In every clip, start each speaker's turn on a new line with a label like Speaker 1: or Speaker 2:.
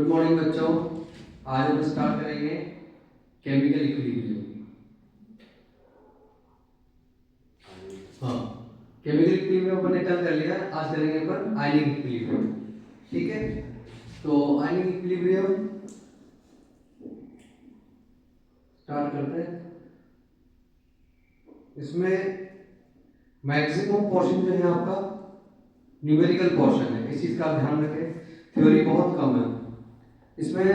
Speaker 1: Good morning बच्चों। आज हम स्टार्ट करेंगे केमिकल इक्विलिब्रियम। हाँ, केमिकल इक्विलिब्रियम अपन ने कल कर लिया, आज करेंगे अपन आयनिक इक्विलिब्रियम। ठीक है, तो आयनिक इक्विलिब्रियम स्टार्ट करते हैं। इसमें मैक्सिमम पोर्शन जो है आपका न्यूमेरिकल पोर्शन है, इस चीज का ध्यान रखें। थ्योरी बहुत कम है इसमें।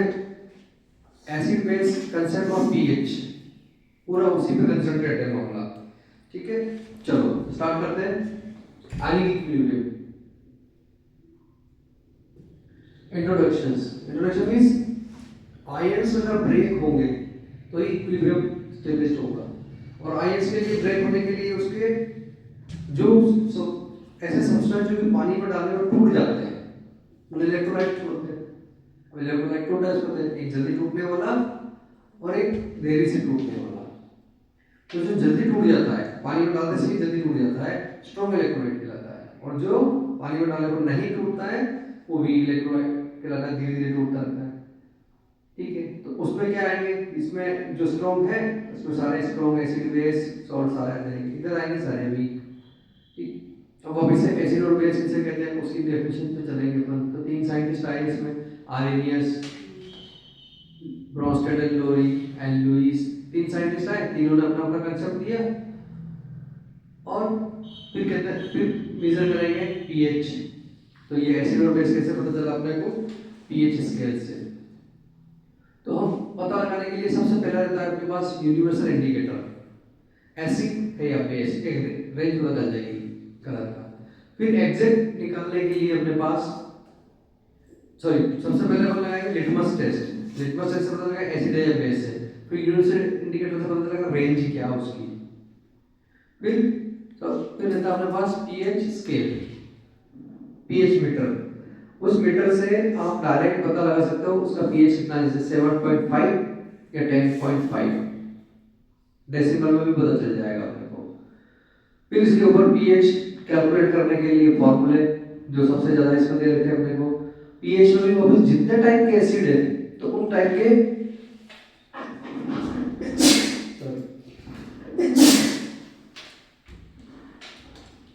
Speaker 1: Acid base concept of pH पूरा उसी पे कंसंट्रेट है मामला। ठीक है, चलो स्टार्ट करते हैं ionic equilibrium. Introduction means ions अगर ब्रेक होंगे तो ही इक्विलिब्रियम स्टेबलिश होगा, और आयंस के लिए ब्रेक होने के लिए उसके जो ऐसे सब्सटेंस जो कि पानी में डालने और टूट जाते हैं, उन्हें इलेक्ट्रोलाइट छोड़ते हैं। अब इलेक्ट्रोलाइट टू टाइप्स होते हैं, एक जल्दी टूटने वाला और एक देरी से टूटने वाला। तो जो जल्दी टूट जाता है, पानी में डालने से ही जल्दी टूट जाता है, स्ट्रॉन्ग इलेक्ट्रोलाइट कहलाता है, और जो पानी में डालने पर नहीं टूटता है वो वीक इलेक्ट्रोलाइट कहलाता है, धीरे धीरे टूटता रहता है। ठीक है, तो उसमें क्या आएंगे, इसमें जो स्ट्रॉन्ग है उसमें सारे स्ट्रॉन्ग एसिड बेस सॉल्ट सारे आएंगे, इधर आएंगे सारे वीक। ठीक, अब वापस से एसिड और बेस किसे कहते हैं उसकी डेफिनेशन पे चलेंगे अपन। तो तीन साइंटिस्ट आए इसमें, आर्रेनियस, ब्रोंस्टेड, लोरी एंड लुईस। तीन साइंटिस्ट आए, तीनों ने अपना अपना कंसेप्ट दिया, और फिर कहते हैं फिर मेजर करेंगे पीएच। तो ये एसिड और बेस कैसे पता चला अपने को, पीएच स्केल से। तो हम पता लगाने के लिए सबसे पहला रहता है आपके पास यूनिवर्सल इंडिकेटर, एसिड है या बेस, एक रेंज पता चल जाएगी कलर का। फिर एग्जैक्ट निकालने के लिए अपने पास सबसे पहले हम लगाएंगे लिटमस टेस्ट। लिटमस टेस्ट से पता लगेगा एसिड है या बेस है। फिर यूनिवर्सल इंडिकेटर से पता लगेगा रेंज क्या है उसकी। फिर रहता है अपने पास पीएच स्केल, पीएच मीटर। उस मीटर से आप डायरेक्ट पता लगा सकते हो उसका पीएच कितना है, जैसे 7.5 या 10.5, डेसिमल में भी पता चल जाएगा अपने को। फिर इसके ऊपर पीएच कैलकुलेट करने के लिए फॉर्मूले जो सबसे ज्यादा इसमें दे रखे हैं अपने को। पीएच में भी वापस जितने टाइप के एसिड है तो उन टाइप के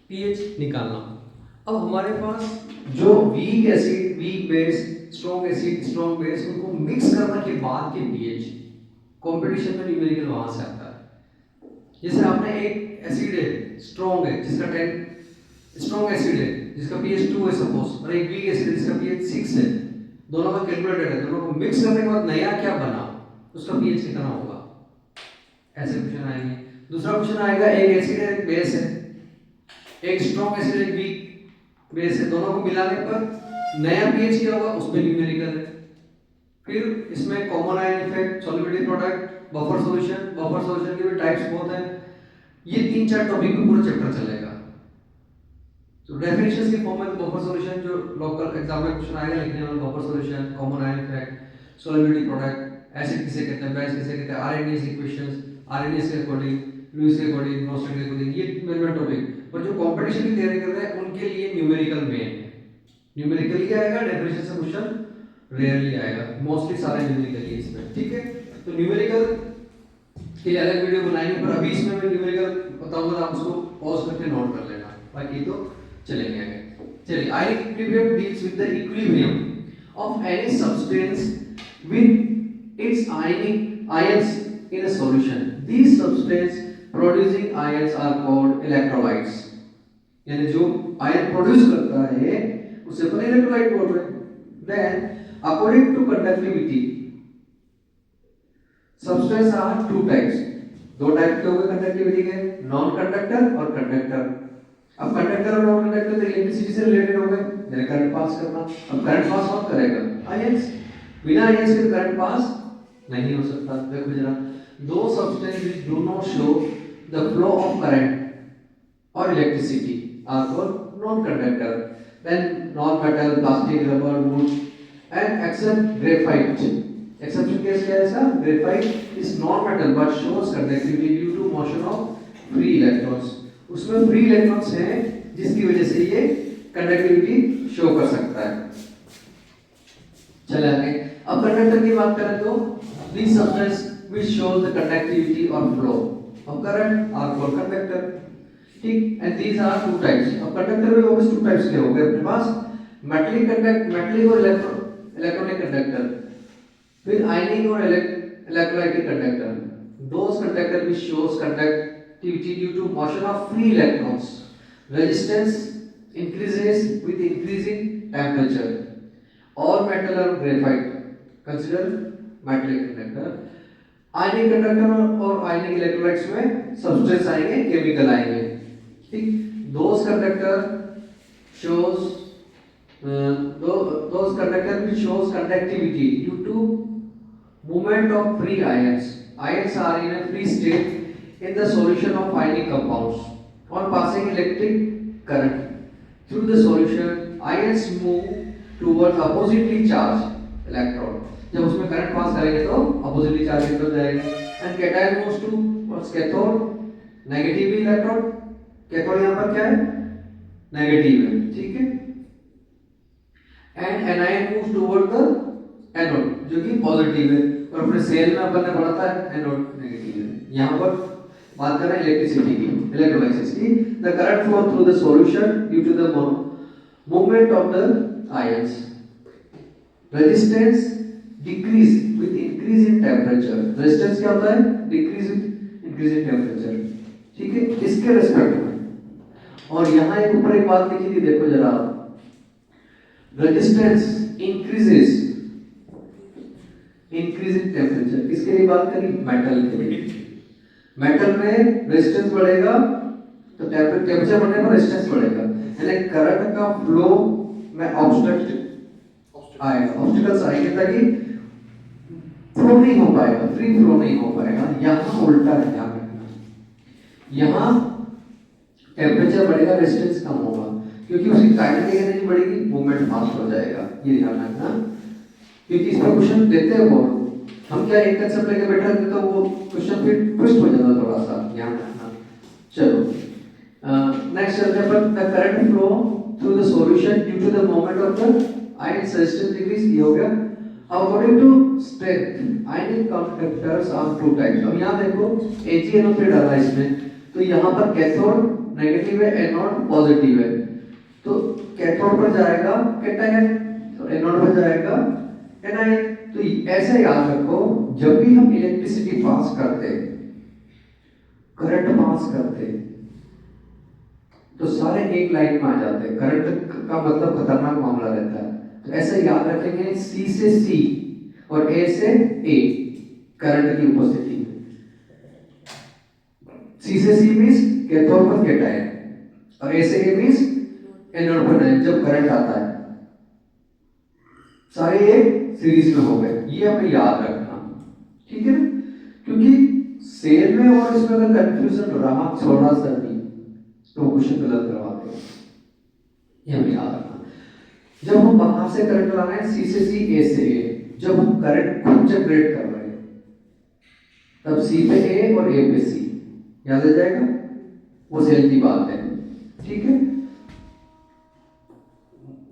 Speaker 1: पीएच निकालना। अब हमारे पास जो weak acid, weak base, strong acid, strong base, उनको मिक्स करने के बाद के पीएच, कंपटीशन में न्यूमेरिकल वहां से आता है। जैसे आपने एक एसिड है स्ट्रॉन्ग है जिसका 10, स्ट्रॉन्ग एसिड है जिसका पीएच 2 है सपोज, और एक वीक एसिड है जिसका पीएच 6 है, दोनों का कैलकुलेटेड है, दोनों को मिक्स करने के बाद नया क्या बना, उसका पीएच कितना होगा, ऐसे क्वेश्चन आएंगे। दूसरा क्वेश्चन आएगा, एक एसिड है एक बेस है, एक स्ट्रॉन्ग एसिड एक वीक बेस है, दोनों को मिलाने पर नया पीएच क्या होगा, उसमें न्यूमेरिकल है। फिर इसमें common ion effect, solubility product, buffer solution के भी टाइप्स बहुत हैं। ये 3-4 टॉपिक पे पूरा चैप्टर चलेगा। तो डेफिनेशंस के फॉर्म में बफर सॉल्यूशन जो लोकल एग्जाम में क्वेश्चन आएगा लिखने वाला, buffer solution, common ion effect, solubility product, acid किसे कहते हैं, बेस किसे कहते हैं, आरएनएस इक्वेशंस, आरएनएस के अकॉर्डिंग, लुईस के अकॉर्डिंग, ब्रोंस्टेड के अकॉर्डिंग, ये मेन टॉपिक। पर जो कंपटीशन की तैयारी कर रहे हैं उनके लिए न्यूमेरिकल मेन है। न्यूमेरिकल ही आएगा, डेफिनेशन से क्वेश्चन रेयरली आएगा, मोस्टली सारे न्यूमेरिकल ही इसमें। ठीक है, तो न्यूमेरिकल के लिए अलग वीडियो बनाएंगे, पर अभी इसमें मैं न्यूमेरिकल बताऊंगा, आप उसको पॉज करके नोट कर लेना, बाकी तो चलेंगे आगे। चलिए, ionic equilibrium deals with the equilibrium of any substance with its ions in a solution. These substance producing ions are called electrolytes. यानी जो आयन प्रोड्यूस करता है उसे अपन इलेक्ट्रोलाइट बोल रहे हैं। Then according to conductivity, substance are two types. दो type के हो गए कंडक्टिविटी के, नॉन कंडक्टर और कंडक्टर। अब कंडक्टर और नॉन कंडक्टर तो इलेक्ट्रिसिटी से रिलेटेड हो गए, जैसे करंट पास करना। अब करंट पास कौन करेगा, आयंस। बिना आयंस के करंट पास नहीं हो सकता। देखो जरा, दो substances which do not show the flow of current or electricity are called non-conductor. Then non-metal, plastic, rubber, wood, and except graphite. Exception case क्या है इसका? Graphite is non-metal but shows conductivity due to motion of free electrons. उसमें free electrons हैं जिसकी वजह से ये conductivity show कर सकता है। चले आगे। अब कंडक्टर की बात करें तो this substance which shows the conductivity or flow of current are called conductor, ठीक। and these are two types। अब कंडक्टर में वापस two types के हो गए अपने पास, मेटलिक और इलेक्ट्रॉनिक कंडक्टर, फिर आयनिक और electrolytic conductor. those conductor which shows conductivity due to motion of free electrons, resistance increases with increasing temperature। all metal or graphite consider metallic conductor। Ionic conductor और आयनिक electrolytes में substance आएंगे, chemical आएंगे, ठीक। दोस conductor which shows conductivity due to movement of free ions are in a free state in the solution of ionic compounds on passing electric current through the solution। ions move towards oppositely charged electrode। जब उसमें current pass करेंगे तो oppositely charge की तरफ जाएगा। And cation moves to what's cathode, negative electrode. Cathode यहां पर क्या है, नेगेटिव है, ठीक है। And anion moves toward the anode जो कि पॉजिटिव है। और अपने सेल में अपन ने पढ़ा था एनोड नेगेटिव है। यहां पर बात कर रहे हैं इलेक्ट्रिसिटी की, इलेक्ट्रोलाइसिस की। The current flow through the solution due to the movement of the ions. Resistance decrease with increase in temperature. Resistance क्या होता है, decrease with increase in temperature, ठीक है, इसके रेस्पेक्ट में। और यहां एक ऊपर एक बात लिखी थी, देखो जरा, resistance increases increase in temperature. किसके लिए बात करी, मेटल के लिए। मेटल में रेजिस्टेंस बढ़ेगा तो टेम्परेचर बढ़ने पर रेजिस्टेंस बढ़ेगा, यानी करंट का फ्लो में ऑब्स्ट्रक्ट आएगा, ऑब्स्टिकल्स आएंगे ताकि फ्लो नहीं हो पाएगा, फ्री फ्लो नहीं हो पाएगा। यहां उल्टा है, ध्यान रखना। यहां टेम्परेचर बढ़ेगा, रेजिस्टेंस कम होगा, क्योंकि उसकी काइनेटिक एनर्जी बढ़ेगी, मूवमेंट फास्ट हो जाएगा। ये ध्यान रखना, क्योंकि इसमें क्वेश्चन देते हैं वो, हम क्या एक कंसेप्ट लेके बैठे रहते तो वो क्वेश्चन फिर ट्विस्ट हो जाता थोड़ा सा, ध्यान रखना। चलो नेक्स्ट चलते हैं अपन। The current flow through the solution due to the movement of the ion resistance decrease, ये हो गया। According to strength ionic conductors are two types. अब यहां देखो AgNO3 डाला इसमें, तो यहां पर कैथोड नेगेटिव है, एनोड पॉजिटिव है, तो कैथोड पर जाएगा कैटायन, तो एनोड पर जाएगा एनायन। तो ऐसे याद रखो, जब भी हम इलेक्ट्रिसिटी पास करते, करंट पास करते, तो सारे एक लाइन में आ जाते हैं। करंट का मतलब खतरनाक मामला रहता है, तो ऐसे याद रखेंगे, C से C और A से A करंट की उपस्थिति में। C से C मींस कैथोड पर कैटायन और A से A मींस एनोड पर आयन। जब करंट आता है सारे एक सीरीज में हो गए, ये हमें याद रखना, ठीक है ना। क्योंकि सेल में और इसमें अगर कंफ्यूजन रहा थोड़ा सा भी तो क्वेश्चन गलत करवाते हैं, ये हमें याद रखना। जब हम बाहर से करंट लाना है C से C, A से A, जब हम करंट खुद जनरेट कर रहे हैं तब C पे A और A पे C, याद आ जाएगा, वो सेल की बात है, ठीक है।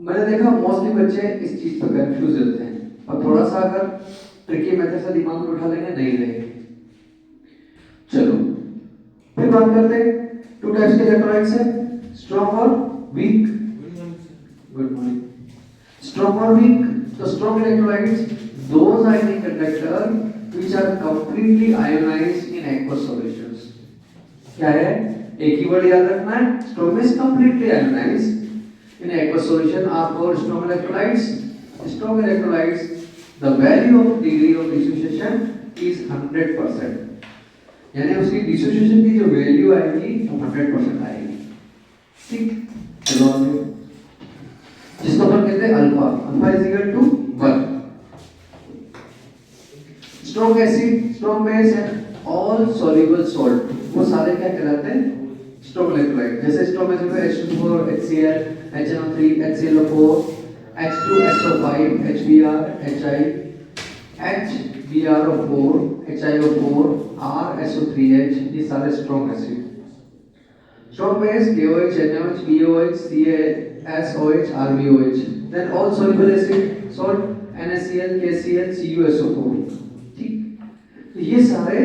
Speaker 1: मैंने देखा मोस्टली बच्चे इस चीज पर कंफ्यूज होते हैं, और थोड़ा सा अगर ट्रिकी मेथड से दिमाग में उठा लेंगे नहीं रहेगा। चलो फिर बात करते हैं, टू टाइप्स के इलेक्ट्रोलाइट्स हैं, स्ट्रॉन्ग और वीक। Good morning. स्ट्रॉन्ग और वीक, तो strong electrolytes those ionic conductor which are completely ionized in aqueous solutions. क्या है, एक ही वर्ड याद रखना है, strong is completely ionized in aqueous solution are called strong electrolytes। Strong electrolytes, the value of degree of dissociation is 100%, यानी उसकी dissociation की जो वैल्यू आएगी वो 100% आएगी, ठीक। चलो आगे, जिसको अपन कहते हैं alpha, alpha is equal to 1। Strong acid, strong base and all soluble salt, वो सारे क्या कहलाते हैं, स्ट्रॉन्ग इलेक्ट्रोलाइट। जैसे स्ट्रॉन्ग एसिड में H2O, HCl, HNO3, HClO4, H2SO5, HBr, HI, HBrO4, HiO4, RSO3H, ये सारे strong acid. Strong base KOH, NaOH, BOH, CaSOH, RBOH। then all soluble acid, salt NaCl, KCl, CuSO4, ठीक। तो ये सारे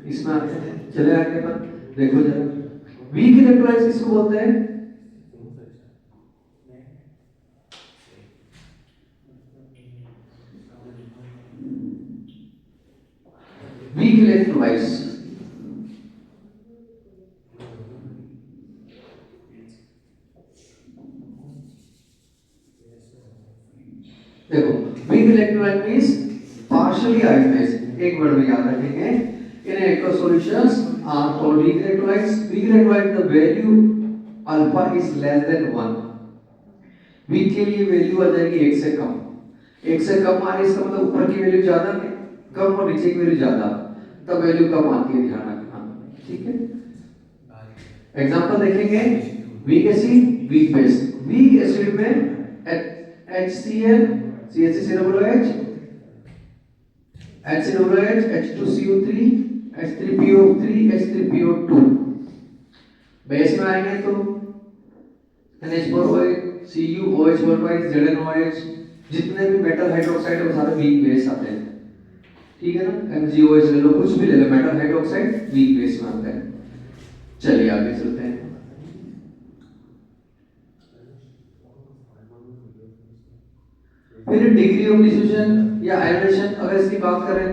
Speaker 1: इसमें आते हैं। चले आगे पर देखो जरा, वीक इलेक्ट्रोलाइट्स किसको बोलते हैं? वीक इलेक्ट्रोलाइट्स देखो, weak electrolyte means partially ionised. एक वर्ड में याद रखेंगे, इन aqueous solutions are called weak electrolytes. Weak electrolyte the value alpha is less than 1. Week के लिए वैल्यू आ जाएगी 1 से कम। 1 से कम आने इसका मतलब ऊपर की वैल्यू ज्यादा है, कम और नीचे की वैल्यू ज्यादा, तब वैल्यू कम आती है, ध्यान रखना, ठीक है। एग्जांपल देखेंगे, weak acid, weak base. Weak acid में HCl, CH3COOH, HCOOH, H2CO3, H3PO3, H3PO2। Base में आएंगे तो NH4OH, CuOH, ZnOH, जितने भी मेटल हाइड्रोक्साइड है वो सारे वीक बेस आते हैं, ठीक है ना। MgOH ले लो, कुछ भी ले लो, मेटल हाइड्रोक्साइड वीक बेस में आते हैं। चलिए आगे चलते हैं। फिर डिग्री ऑफ डिसोसिएशन या आयोनाइजेशन, अगर इसकी बात करें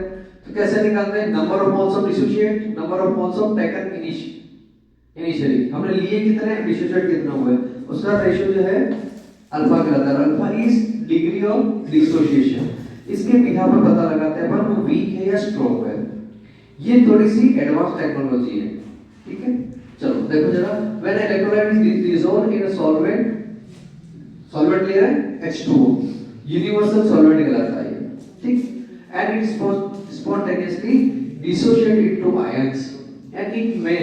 Speaker 1: तो कैसे निकालते हैं? Number of moles of dissociate, number of moles of taken initially. हमने लिए कितने, डिसोसिएट कितना हुआ है, उसका रेशियो जो है अल्फा कहलाता है। Alpha is degree of dissociation. इसके बिना पर पता लगाते हैं पर वो वीक है या स्ट्रांग है। ये थोड़ी सी एडवांस टेक्नोलॉजी है, ठीक है। चलो देखो जरा, when electrolyte is dissolved in a solvent, solvent ले रहे हैं H2O, यूनिवर्सल सॉल्वेंट कहलाता है, ठीक। And it spontaneously dissociate into ions and it may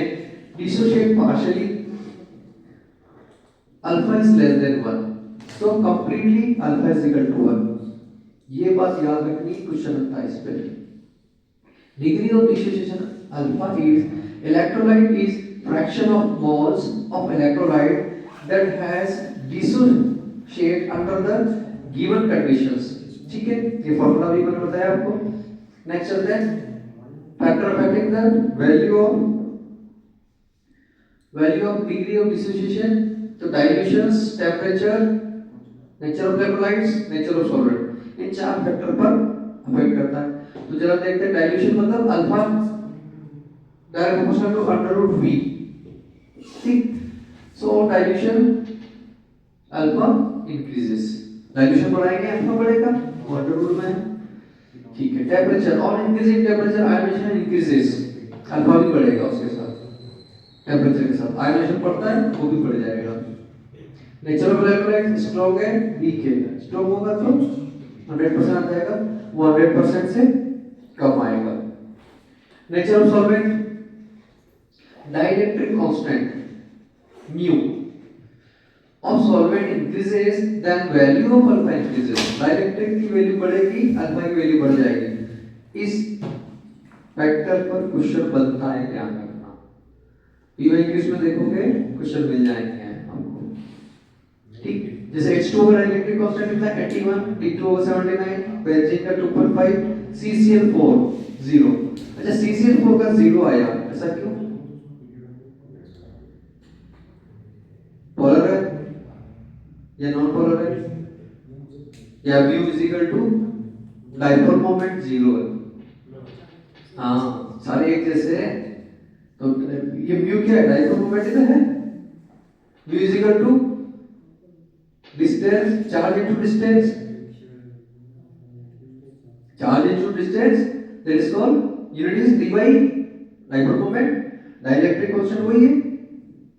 Speaker 1: dissociate partially. Alpha is less than 1, so completely alpha is equal to 1. ये बात याद रखनी, क्वेश्चन आता है इस पे। Degree of dissociation alpha is electrolyte is fraction of moles of electrolyte that has dissociate under the given conditions, ठीक है। ये फॉर्मूला भी मैंने बताया आपको। नेक्स्ट चलते हैं, factor affecting the value of degree of dissociation. तो dilutions, temperature, nature of electrolytes, nature of solvent, इन 4 फैक्टर पर अफेक्ट करता है। तो जरा देखते हैं, डाइल्यूशन मतलब alpha direct proportional to under root v, ठीक। So dilution alpha increases, dilution बढ़ाएंगे अल्फा बढ़ेगा, अंडर रूट में, ठीक है। Temperature, on increasing temperature ionization increases, alpha भी बढ़ेगा उसके साथ, टेम्परेचर के साथ आयोनाइजेशन बढ़ता है वो भी बढ़ जाएगा। नेचर ऑफ इलेक्ट्रोलाइट स्ट्रांग है, वीक है। स्ट्रांग होगा तो 100% आ जाएगा, वो 100% से कम आएगा। Nature of solvent, dielectric constant mu of solvent increases then value of alpha increases. Dielectric की वैल्यू बढ़ेगी, अल्फा की वैल्यू बढ़ जाएगी। इस फैक्टर पर क्वेश्चन बनता है, ध्यान रखना। पीओ इंग्लिश में देखोगे क्वेश्चन मिल जाएंगे आपको, ठीक। जैसे H2O का डाइइलेक्ट्रिक कांस्टेंट कितना है 81, D2O 79, बेंजीन का 2.5, CCl4 0। अच्छा, CCl4 का 0 आया, ऐसा क्यों? पोलर है या नॉन पोलर है, या mu is equal to dipole moment 0 है। हाँ, सारे एक जैसे हैं, तो ये mu क्या है? डाइपोल मोमेंट इधर है। mu is equal to distance, charge into distance, charge into distance, that is called unit is d by dipole moment. Dielectric constant वही है,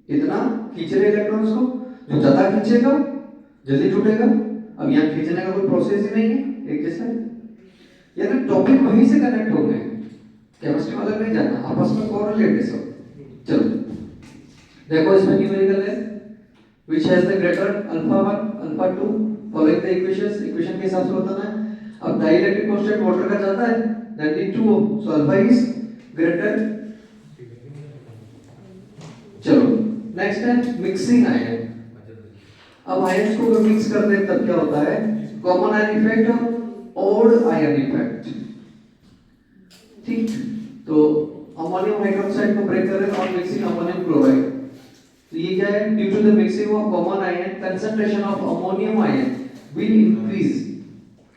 Speaker 1: इतना खींच रहे इलेक्ट्रॉन्स को, जो ज्यादा खींचेगा जल्दी टूटेगा। अब यहाँ खींचने का कोई प्रोसेस ही नहीं है, एक जैसा है। यानी टॉपिक वहीं से कनेक्ट हो गए, केमिस्ट्री वाला नहीं जाना, आपस में कोरिलेट है सब। चलो देखो, इसमें न्यूमेरिकल है, which has the greater alpha 1 alpha 2 following the equations, equation के हिसाब से बताना है। अब डाइइलेक्ट्रिक कांस्टेंट वाटर का ज्यादा है, that is 2, so alpha is greater। चलो नेक्स्ट है मिक्सिंग आयन। अब आयन्स को मिक्स करते हैं तब क्या होता है? Common ion effect odd ion effect. ठीक, तो अमोनियम हाइड्रोक्साइड को ब्रेक कर रहे हैं और मिक्सिंग अमोनियम क्लोराइड। तो ये क्या है, due to the mixing of common ion concentration of ammonium ion will increase,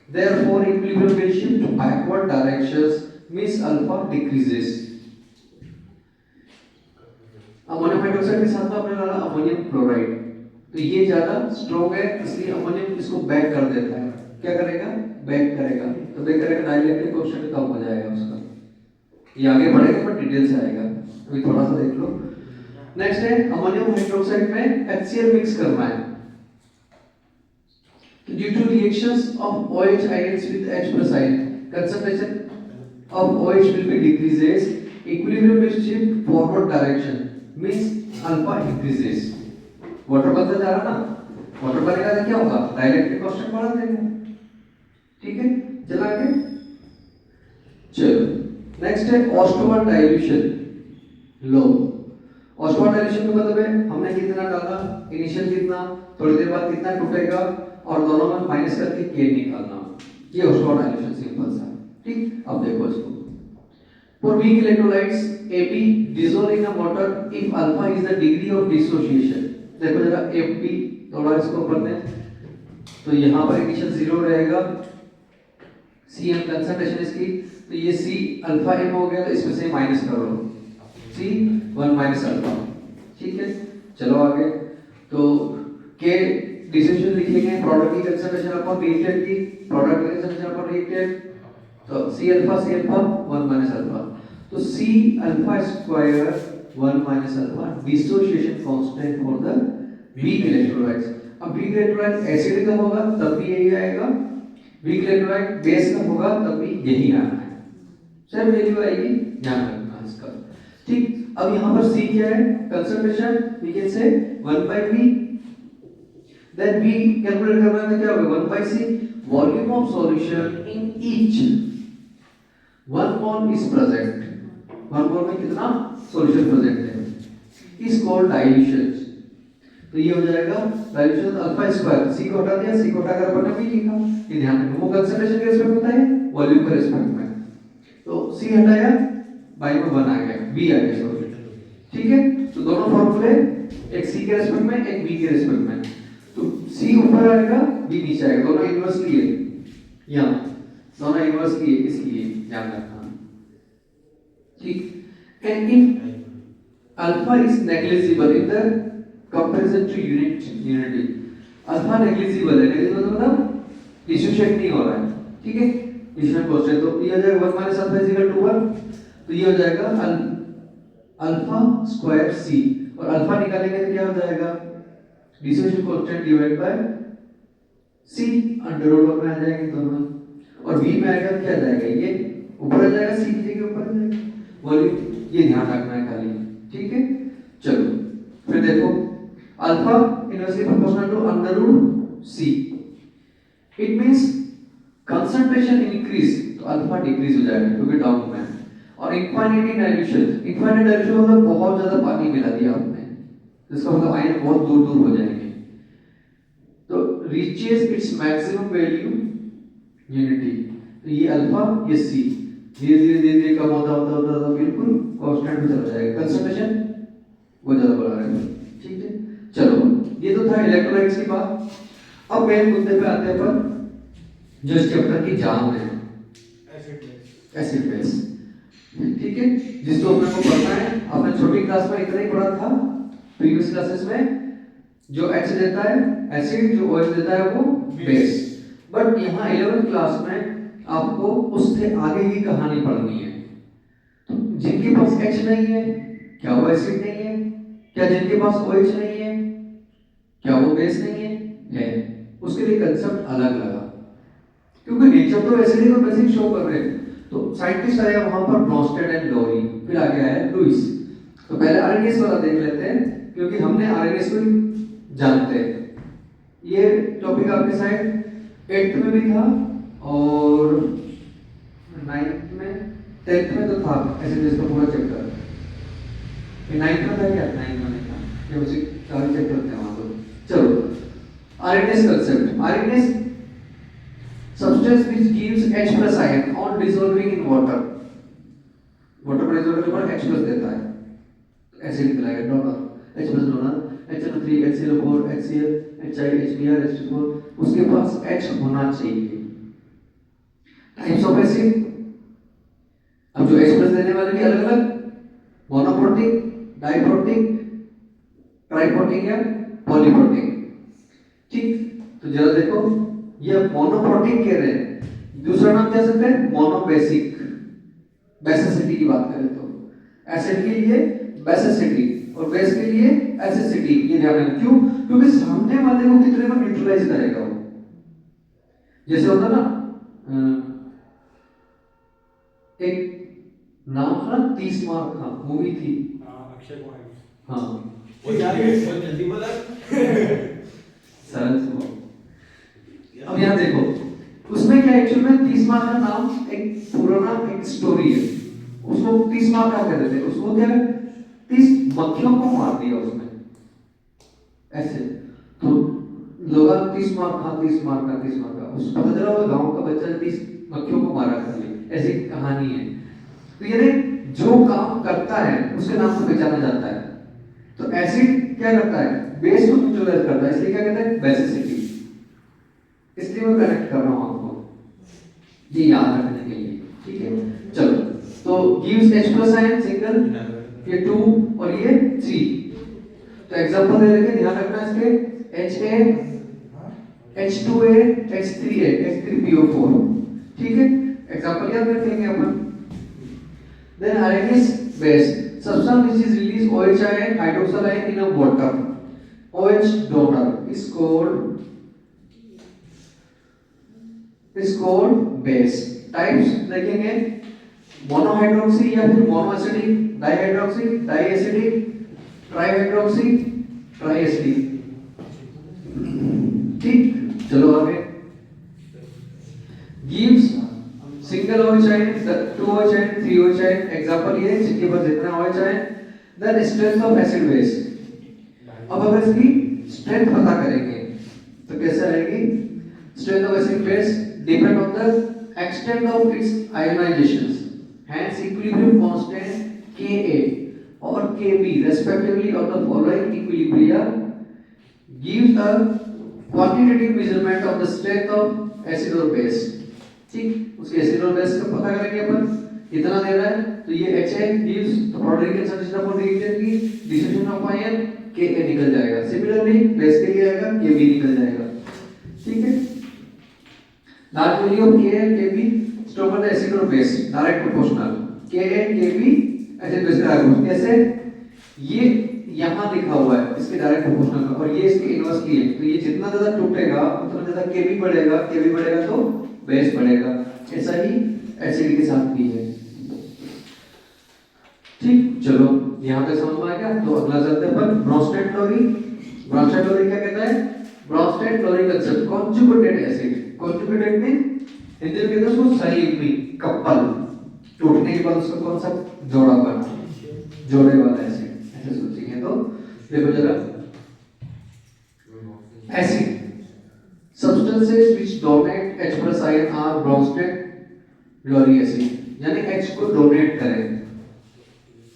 Speaker 1: therefore equilibrium will shift to backward directions, means alpha decreases। Ammonium hydroxide के साथ में आपने डाला अमोनियम क्लोराइड, तो ये ज्यादा स्ट्रॉन्ग है इसलिए अमोनियम इसको बैक कर देता है। क्या करेगा, बैक करेगा, तो बैक करेगा डाइलेक्ट्रिक कोएफिशिएंट कम हो जाएगा उसका। ये आगे बढ़ेगा पर डिटेल से आएगा, अभी थोड़ा सा देख लो। नेक्स्ट है अमोनियम हाइड्रोक्साइड में HCl मिक्स करना है। Due to reactions of OH ions with H plus ion, concentration of OH will be decreases, equilibrium will shift forward direction, means alpha increases। Water बढ़ता जा रहा ना, वाटर बढ़ेगा तो क्या होगा, डाइलेक्ट्रिक कांस्टेंट बढ़ा देगा। ठीक है, चला आगे। चलो नेक्स्ट है ऑस्टोवर डाइल्यूशन लो। ऑस्टोवर डाइल्यूशन का मतलब है हमने कितना डाला, इनिशियल कितना, थोड़ी देर बाद कितना टूटेगा और दोनों में माइनस करके k निकालना। ये ऑस्टोवर डाइल्यूशन सिंपल सा। ठीक, अब देखो इसको। For weak electrolytes Ap dissolve in a water if alpha is the degree of dissociation। देखो जरा Ap थोड़ा इसको पढ़ते हैं, तो यहाँ पर इनिशियल 0 रहेगा, Cm कंसंट्रेशन इसकी, तो ये C अल्फा m हो गया, तो इसमें से माइनस कर लो, C 1 माइनस अल्फा। ठीक है, चलो आगे। तो K डिसोसिएशन लिखेंगे, प्रोडक्ट की कंसंट्रेशन अपॉन रिएक्टेंट की, प्रोडक्ट की कंसंट्रेशन अपॉन रिएक्टेंट, तो C अल्फा 1 माइनस अल्फा, तो C alpha square 1 minus alpha dissociation constant for the weak electrolytes. अब वीक इलेक्ट्रोलाइट एसिड का होगा तब भी यही आएगा, वीक इलेक्ट्रोलाइट बेस का होगा तब भी यही आना है, सेम वैल्यू आएगी, ध्यान रखना इसका। ठीक, अब यहाँ पर C क्या है, concentration, we can say 1/V, then V calculate करना है तो क्या होगा 1/C, volume of solution in each 1 mole is present, 1 मोल में कितना सॉल्यूशन प्रेजेंट है, इज कॉल्ड डाइल्यूशन। तो ये हो जाएगा डाइल्यूशन अल्फा स्क्वायर, C को हटा दिया, C को हटाकर अपन ने V लिखा, ये ध्यान रखना, वो कंसंट्रेशन के रिस्पेक्ट होता है, वॉल्यूम के रिस्पेक्ट में, तो C हटाया, बाई में 1 आ गया, V आ गया सॉल्यूशन। ठीक है, तो दोनों फार्मूले एक C के रिस्पेक्ट में, एक V के रिस्पेक्ट में, तो C ऊपर आएगा, V नीचे आएगा, दोनों इनवर्सली है, यहाँ दोनों इनवर्सली है, इसलिए ध्यान रखना। ठीक, and if alpha is negligible in the comparison to unity, alpha negligible है, नेग्लिजिबल मतलब डिसोसिएट नहीं हो रहा है। ठीक है, डिसोसिएशन कांस्टेंट, तो ये हो जाएगा 1 minus alpha is equal to 1, तो ये हो जाएगा अल्फा स्क्वायर C, और अल्फा निकालेंगे तो क्या हो जाएगा, dissociation constant divide by C, under root में आ जाएंगे दोनों, और V में आएगा क्या आ जाएगा, ये ऊपर आ जाएगा, C की जगह ऊपर आ जाएगा वॉल्यूम, ये ध्यान रखना है खाली। ठीक है, चलो फिर देखो, alpha inversely proportional to under root C, it means concentration increase तो अल्फा डिक्रीज हो जाएगा क्योंकि डाउन में, और इनफाइनाइट डाइल्यूशन, इनफाइनाइट डाइल्यूशन मतलब बहुत ज्यादा पानी मिला दिया आपने, इसका मतलब आयन बहुत दूर दूर हो जाएंगे, तो reaches its maximum value unity, तो ये अल्फा ये C धीरे धीरे धीरे धीरे कम होता होता होता होता बिल्कुल कांस्टेंट में चला जाएगा, कंसंट्रेशन बहुत ज्यादा बढ़ा रहेगा। ठीक है, चलो ये तो था इलेक्ट्रोलाइट्स की बात। अब मेन मुद्दे पे आते हैं अपन जो इस चैप्टर की जान है, एसिड बेस। ठीक है, जिसको अपने को पढ़ना है, आपने छोटी क्लास में इतना ही पढ़ा था प्रीवियस क्लासेस में, जो H देता है एसिड, जो OH देता है वो बेस, बट यहाँ 11th क्लास में आपको उससे आगे की कहानी पढ़नी है। तो जिनके पास H नहीं है क्या वो एसिड नहीं है, क्या जिनके पास OH नहीं है क्या वो बेस नहीं है, है, उसके लिए कंसेप्ट अलग लगा, क्योंकि नेचर तो एसिड और बेसिक शो कर रहे हैं। तो साइंटिस्ट आया वहां पर ब्रॉन्स्टेड एंड लोरी, फिर आगे आया लुइस। तो पहले आरएनएस वाला देख लेते हैं क्योंकि हमने आरएनएस को जानते हैं। ये टॉपिक आपके साइड 8th में भी था और 9th में, 10th में तो था एसिड का पूरा चैप्टर, ये 9th में था क्या, 9th में नहीं था, ये उसी सारे चैप्टर थे वहां। तो चलो RNS concept, RNS substance which gives H plus ion on dissolving in water, water पर डिसॉल्व करने पर H plus देता है, एसिड निकलेगा donor H plus donor HNO3 HCl4 HCl HI HBr H2O, उसके पास H होना चाहिए। टाइप्स ऑफ एसिड, अब जो H plus देने वाले भी अलग अलग, मोनोप्रोटिक, डाइप्रोटिक, ट्राइप्रोटिक या पॉलीप्रोटिक। ठीक, तो जरा देखो ये मोनोप्रोटिक कह रहे हैं, दूसरा नाम क्या सकते हैं मोनोबेसिक, बेसिसिटी की बात करें तो एसिड के लिए बेसिसिटी और बेस के लिए एसिडिटी, ये ध्यान रखना। क्यों? क्योंकि सामने वाले को कितने में न्यूट्रलाइज करेगा वो, जैसे होता ना एक नाम था 30 मार्क का मूवी थी,
Speaker 2: अक्षय कुमार।
Speaker 1: हाँ
Speaker 2: वो यार ये बहुत जल्दी बोला
Speaker 1: सरल से। अब यहाँ देखो उसमें क्या एक्चुअल में 30 मार्क का नाम एक पुराना एक स्टोरी है, उसको 30 मार्क का कहते थे, उसको क्या 30 मक्खियों को मार दिया उसमें ऐसे, तो लोग 30 मार्क का 30 मार्क का 30 मार्क का, उसको पता चला वो गांव का बच्चा 30 मक्खियों को मारा कर लिया, ऐसी कहानी है। तो ये जो काम करता है उसके नाम से पहचाना जाता है। तो एसिड क्या करता है, बेस को न्यूट्रलाइज करता है, इसलिए क्या कहते हैं बेसिसिटी। इसलिए मैं कनेक्ट कर रहा हूं आपको, ये याद रखने के लिए, ठीक है। चलो तो gives H plus ion single, ये 2 और ये 3। तो एग्जांपल दे रखे, ध्यान रखना इसके HA H2A H3A H3PO4, ठीक है। एग्जांपल याद रखेंगे अपन। Then Arrhenius base, substance which is release OH ion hydroxyl ion in a water, OH donor is called base। Types देखेंगे मोनोहाइड्रोक्सी या फिर मोनोएसिडिक, डाइहाइड्रोक्सी, डाइएसिडिक, ट्राइहाइड्रोक्सी, ट्राइएसिडिक। ठीक, चलो आगे। Gives single OH ion, 2 OH ion, 3 OH ion, example ये जिसके पास जितना OH ion, then strength of acid base. अब अगर इसकी स्ट्रेंथ पता करेंगे तो कैसे आएगी, strength of acid base depend on the extent of its ionizations, hence equilibrium constant Ka or Kb respectively of the following equilibria gives a quantitative measurement of the strength of acid or base। ठीक, उसके acid और base का पता करेंगे अपन, इतना दे रहा है तो ये HA gives the Broderick solution of reagent की dissolution of ion Ka निकल जाएगा, सिमिलरली बेस के लिए आएगा Kb निकल जाएगा, ठीक है। Large value of Ka and Kb stronger the acid और base, direct proportional Ka Kb acid base का कैसे, ये यहाँ लिखा हुआ है इसके डायरेक्ट प्रोपोर्शनल का, और ये इसके इनवर्सली है, तो ये जितना ज्यादा टूटेगा उतना ज्यादा Kb बढ़ेगा, Kb बढ़ेगा तो बेस बढ़ेगा। ऐसा ही एसिड के साथ भी है। ठीक, चलो यहाँ तक समझ में आ गया। तो अगला चलते हैं अपन ब्रोंस्टेड क्लोरी। ब्रोंस्टेड क्लोरी क्या कहता है, Bronsted क्लोरी concept conjugated acid, conjugated में हिंदी में कहते हैं उसको सहयोगी, कपल, टूटने के बाद उसका कौन सा जोड़ा बना, जोड़े वाला एसिड, ऐसे सोचेंगे तो देखो जरा। Acid substances which donate H plus ion are Bronsted Lowry acid, यानी H को डोनेट करें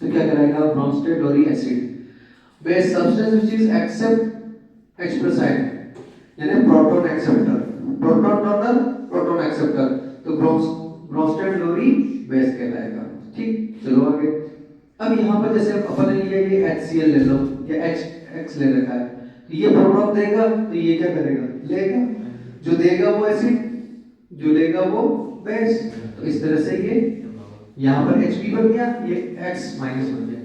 Speaker 1: तो क्या कराएगा Bronsted Lowry acid। Base substance which is accept H plus ion, यानी proton acceptor, proton donor, proton acceptor, तो Bronsted Lowry base कहलाएगा। ठीक, चलो आगे। अब यहाँ पर जैसे अपन ने लिया ये HCl ले लो या H ले रखा है, तो ये प्रोटॉन देगा तो ये क्या करेगा, लेगा, जो देगा वो एसिड, जो लेगा वो बेस। तो इस तरह से ये यहाँ पर Hb बन गया, ये X माइनस बन गया।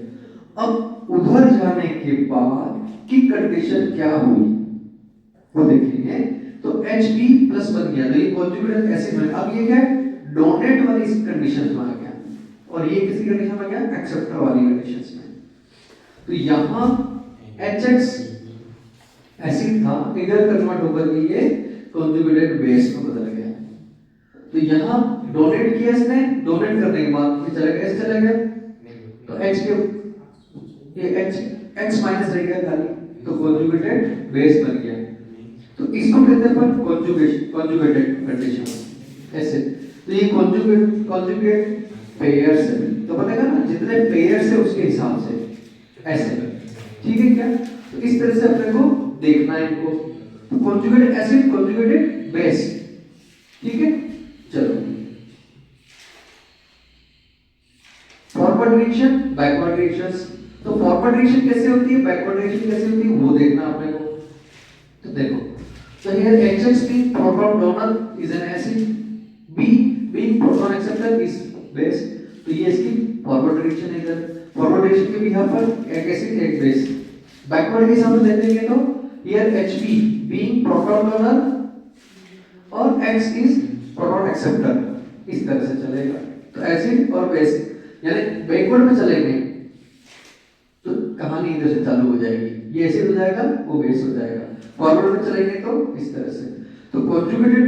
Speaker 1: अब उधर जाने के बाद की कंडीशन क्या हुई वो देखेंगे। तो Hb प्लस बन गया तो ये कॉन्जुगेटेड एसिड बन, अब ये क्या डोनेट वाली कंडीशन में आ गया और ये किसी कंडीशन में गया एक्सेप्टर वाली कंडीशन में। तो यहाँ HX एसिड था, इधर कन्वर्ट होकर के ये कॉन्जुगेटेड बेस में बदल गया। तो यहाँ डोनेट किया इसने, डोनेट करने के बाद ये चला गया, एस चला गया, तो H के ये X माइनस रह गया खाली, तो कॉन्जुगेटेड बेस बन गया। तो इसको कहते हैं कॉन्जुगेटेड कंडीशन। ऐसे। तो ये कॉन्जुगेट पेयर्स है, तो बनेगा ना जितने पेयर्स है उसके हिसाब से ऐसे, ठीक है क्या? तो इस तरह से अपने को देखना है इनको। तो कॉन्जुगेटेड एसिड, कॉन्जुगेटेड बेस, ठीक है। चलो फॉरवर्ड रिएक्शन, बैकवर्ड रिएक्शंस। तो फॉरवर्ड रिएक्शन कैसे होती है, बैकवर्ड रिएक्शन कैसे होती है, वो देखना अपने को। तो देखो, so here HX being proton donor is an acid, B being proton acceptor is base। तो ये इसकी फॉरवर्ड रिएक्शन है। इधर फॉरवर्ड रिएक्शन के भी यहाँ पर एक एसिड एक बेस। बैकवर्ड के हिसाब से देखेंगे तो here HB being proton donor और X is proton acceptor, इस तरह से चलेगा। तो एसिड और बेस, यानी बैकवर्ड में चलेंगे तो कहानी इधर से चालू हो जाएगी, ये एसिड हो जाएगा वो बेस हो जाएगा। फॉरवर्ड में चलेंगे तो इस तरह से। तो कॉन्जुगेटेड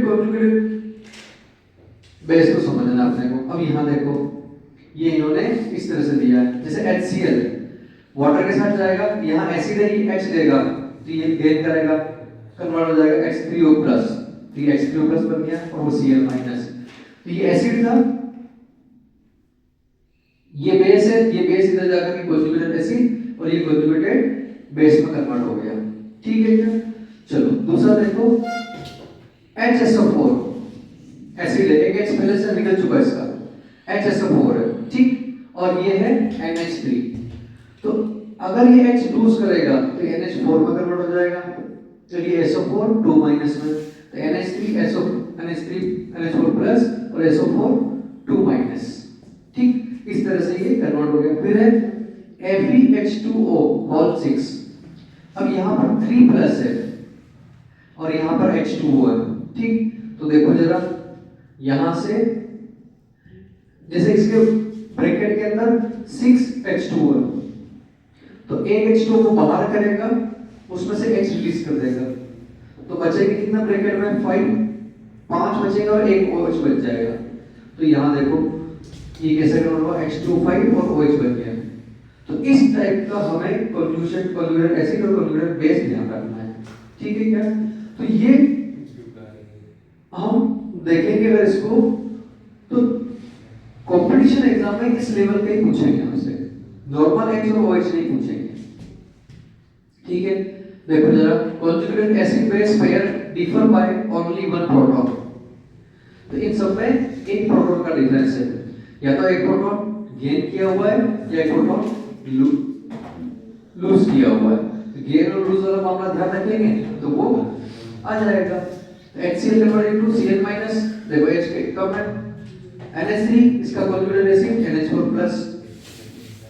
Speaker 1: बेस को समझना अपने को। अब यहाँ देखो, ये इन्होंने इस तरह से दिया है, जैसे HCl वाटर के साथ जाएगा, यहाँ एसिड है, ये H देगा तो ये गेन करेगा, कन्वर्ट हो जाएगा H3O+, तो ये H3O+ बन गया और वो Cl-। तो ये एसिड था, ये बेस है, ये बेस इधर जाकर के कॉन्जुगेटेड एसिड और ये कॉन्जुगेटेड बेस में कन्वर्ट हो गया, ठीक है क्या? चलो दूसरा देखो, HSO4 एसिड है, एक H पहले से निकल चुका है इसका, HSO4 है, ठीक। और ये है NH3। तो अगर ये H लूज करेगा तो NH4 में कन्वर्ट हो जाएगा, तो ये SO4 2 माइनस में, तो NH4 और SO4 2 माइनस, ठीक। इस तरह से ये कन्वर्ट हो गया। फिर है FeH2O होल 6। अब यहाँ पर 3+ है और यहाँ पर H2O है, ठीक। तो देखो जरा, यहाँ से जैसे इसके ब्रैकेट के अंदर 6H2O है, तो एक H2O को बाहर करेगा, उसमें से H रिलीज कर देगा, तो बचेगा कितना ब्रैकेट में 5 बचेगा और एक OH बच जाएगा। तो यहाँ देखो ये कैसे कन्वर्ट हुआ, H2O5 और OH बन गया। तो इस टाइप का हमें कॉन्जुगेटेड एसिड और कॉन्जुगेटेड बेस ध्यान रखना है, ठीक है क्या? तो ये हम देखेंगे अगर इसको, तो कंपटीशन एग्जाम में इस लेवल पे ही पूछेंगे हमसे, नॉर्मल H और OH नहीं पूछेंगे, ठीक है। देखो जरा, conjugated acid base pair differ by only one proton. तो इन सब में एक प्रोटॉन का डिफरेंस है, या तो एक प्रोटॉन गेन किया हुआ है या एक प्रोटॉन लूज किया हुआ है। तो गेन और लूज वाला मामला ध्यान रखेंगे तो वो आ जाएगा। HCl कन्वर्टेड टू Cl-, देखो H के कम है, NH3 इसका कॉन्जुगेटेड एसिड NH4+,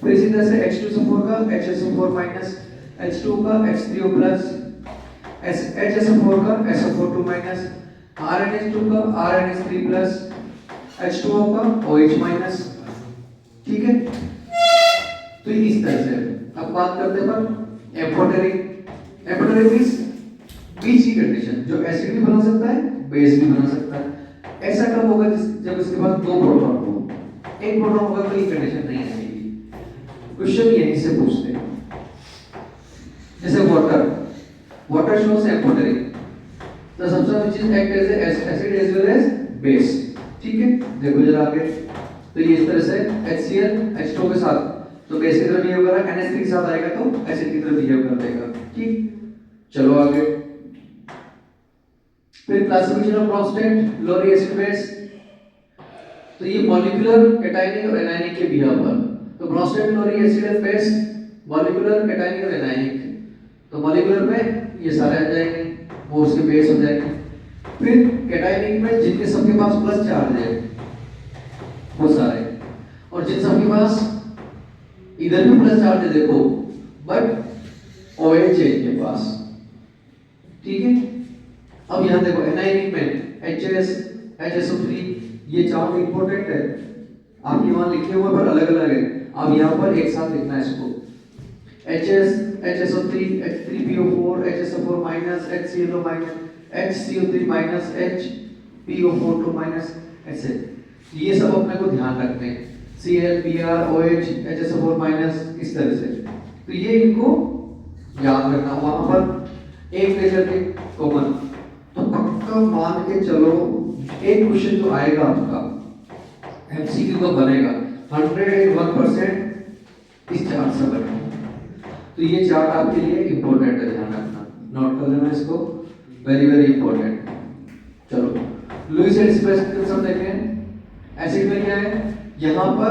Speaker 1: फिर इसी तरह से H2SO4 का HSO4-, H2 का H3O+, HSO4 का SO4-, RNH2 का RNH3+, H2O का OH-, ठीक है। तो इस तरह से अब बात करते हैं पर एम्फोटेरिक मींस बीच की कंडीशन, जो एसिड भी बना सकता है बेस भी बना सकता है। ऐसा कब होगा जब इसके पास 2 प्रोटॉन हो, एक प्रोटॉन होगा तो ये कंडीशन नहीं आएगी। क्वेश्चन यहीं से पूछते हैं, जैसे water shows amphoteric, the substance which is act as acid as well as base, ठीक है। देखो जरा आगे, तो ये इस तरह से HCl H2O के साथ तो बेस की तरह बिहेव कर रहा है, NH3 के साथ आएगा तो एसिड की तरह बिहेव कर देगा, ठीक। चलो आगे, फिर classification of Bronsted Lowry acid base. तो ये मॉलिक्यूलर कैटायनिक और एनायनिक के बिहेव पर, तो Bronsted Lowry acid and base molecular cationic और एनायनिक। तो मॉलिक्यूलर में ये सारे आ जाएंगे, वो उसके बेस हो जाएंगे। फिर कैटायनिक में जिनके सबके पास प्लस चार्ज है वो सारे, और जिन सबके पास इधर भी प्लस चार्ज है देखो, बट OH है इनके पास, ठीक है। अब यहाँ देखो एनायनिक में HS HSO3, ये चार्ज इंपॉर्टेंट है, आपके वहां लिखे हुए पर अलग अलग है, अब यहाँ पर एक साथ लिखना है इसको, HSO3 H3PO4 HSO4-, HClO-, HCO3-, HPO4-, ऐसे ये सब अपने को ध्यान रखते हैं, Cl Br OH HSO4-, इस तरह से। तो ये इनको याद रखना, वहां पर एक लेकर के कॉमन, तो पक्का मान के चलो एक क्वेश्चन जो आएगा आपका एमसीक्यू का बनेगा 101% इस चार्ट से बनेगा। तो ये चार्ट आपके लिए इंपॉर्टेंट है, ध्यान रखना, नोट कर लेना इसको, वेरी वेरी इंपॉर्टेंट। चलो लुईस एसिड सब देखें। एसिड में क्या है, यहां पर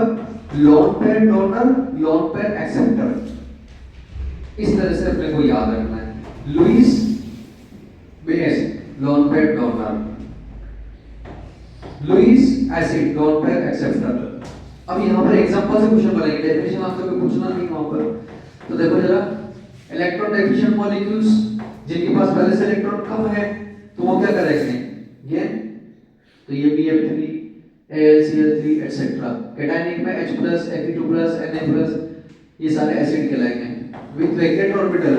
Speaker 1: lone pair donor, lone pair acceptor, इस तरह से अपने को याद रखना है। Lewis base lone pair donor, Lewis acid lone pair acceptor. अब यहां पर एग्जांपल से क्वेश्चन बनेंगे, डेफिनेशन आपसे कोई पूछना नहीं वहां पर। तो देखो जरा, इलेक्ट्रॉन डेफिशिएंट मॉलिक्यूल्स जिनके पास पहले से इलेक्ट्रॉन कम है तो वो क्या करेंगे, ये तो ये BF3 AlCl3 एटसेट्रा। कैटायनिक में H+, Fe2+, Na+, ये सारे एसिड कहलाएंगे। With vacant orbital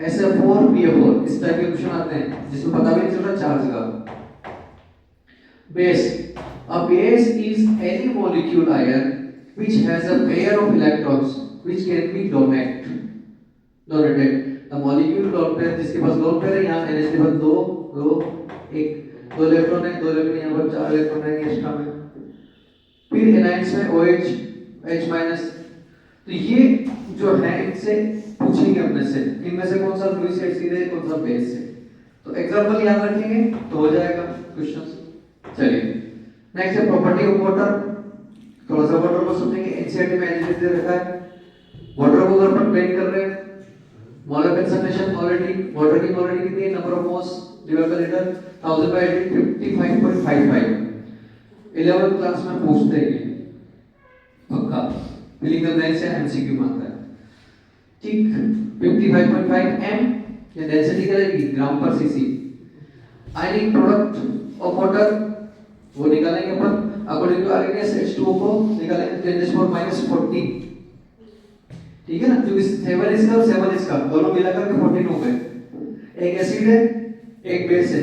Speaker 1: SF4 BF4, इस टाइप के क्वेश्चन आते हैं जिसमें पता भी नहीं चल रहा चार्ज का। Base, a base is any molecule ion which has a pair of electrons which can be donated। The molecule lone pair, जिसके पास lone pair है, यहाँ NH के पास दो इलेक्ट्रॉन है, दो इलेक्ट्रॉन यहाँ पर 4 इलेक्ट्रॉन है एक्स्ट्रा में। फिर एनाइंस में OH H-। तो ये जो है इनसे पूछेंगे अपने से, इनमें से कौन सा लुईस एसिड है, कौन सा बेस है। तो एग्जांपल याद रखेंगे तो हो जाएगा क्वेश्चन। चलिए नेक्स्ट है प्रॉपर्टी ऑफ वाटर। थोड़ा सा वाटर को समझेंगे। एनसीईआरटी में एनर्जी दे रखा है, वाटर को अगर अपन प्लेन कर रहे हैं, मोलर कंसंट्रेशन ऑलरेडी, वाटर की ऑलरेडी कितनी है, number of moles divide by litre 1000 बाय 55.55। 11th क्लास में पूछते हैं पक्का, फिलिंग द ब्लैंक्स है, एमसीक्यू मांगता है। ठीक, 55.5 m ये डेंसिटी कहलाएगी ग्राम पर CC. Ionic product of water वो निकालेंगे अपन अकॉर्डिंग टू आरएनएस H2O को निकालेंगे 10⁻⁻14। ठीक है ना, क्योंकि 7 इसका और 7 इसका दोनों मिलाकर के 14 हो गए। एक एसिड है एक बेस है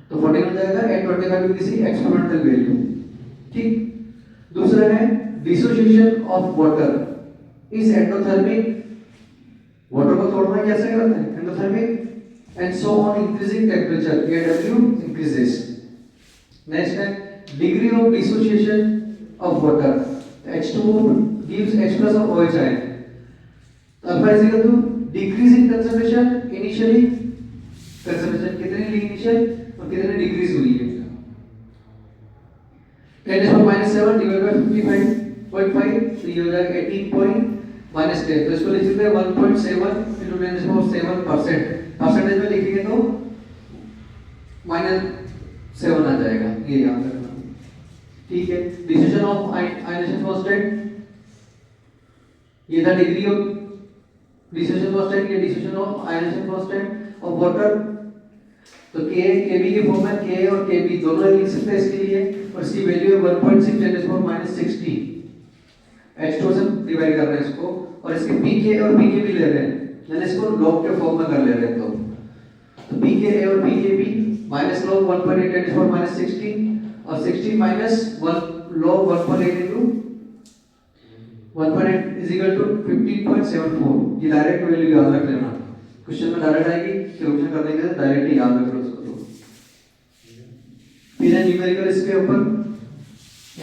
Speaker 1: तो 14 हो जाएगा। 825 किसी एक्सपेरिमेंटल वैल्यू। ठीक, दूसरा है dissociation of water is endothermic. Water को तोड़ना कैसे करते हैं, endothermic, and so on increasing temperature AW increases. Next है degree of dissociation of water. H2O gives H+ of OH ion। Alpha is equal to decrease in concentration initially, concentration कितनी ली initial और कितनी डिक्रीज हुई है। 10⁻⁻7 divide by 55.5 तो ये हो जाएगा 18.-10। तो इसको लिख सकते हैं 1.7 into 10⁻7%। परसेंटेज में लिखेंगे तो -7 आ जाएगा, ये याद रखना। ठीक है, डिसोसिएशन ऑफ आयनेशन कांस्टेंट, ये था डिग्री ऑफ डिसोसिएशन कांस्टेंट, ये dissociation of ionisation constant of water. तो K Kb के फॉर्म में K और Kb दोनों लिख सकते हैं इसके लिए, और इसकी वैल्यू है 1.6 10⁻60। H2 से डिवाइड कर रहे हैं इसको, और इसके Pk और Pkb ले रहे हैं, यानी इसको log के फॉर्म में कर ले रहे हैं। तो Pka और Pkb माइनस log 1.8 10⁻60 और 60 minus 1 log 1.8 into 1.8 is equal to 15.74। ये डायरेक्ट वैल्यू याद रख लेना, क्वेश्चन में डायरेक्ट आएगी, कैलकुलेशन करने के लिए डायरेक्ट याद रख लो उसको। तो फिर है न्यूमेरिकल, इसके ऊपर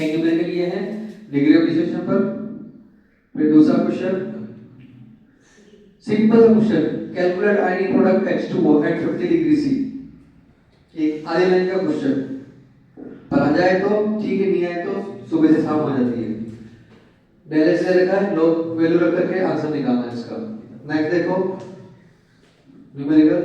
Speaker 1: एक न्यूमेरिकल ये है डिग्री ऑफ डिसोसिएशन पर। फिर दूसरा question simple question, calculate ionic product H2O at 50 degree C। एक आधी लाइन का क्वेश्चन, पर आ जाए तो ठीक है, नहीं आए तो सुबह से शाम हो जाती है। डेल से रखा है, लोग वैल्यू रख करके आंसर निकालना है इसका। नेक्स्ट देखो न्यूमेरिकल।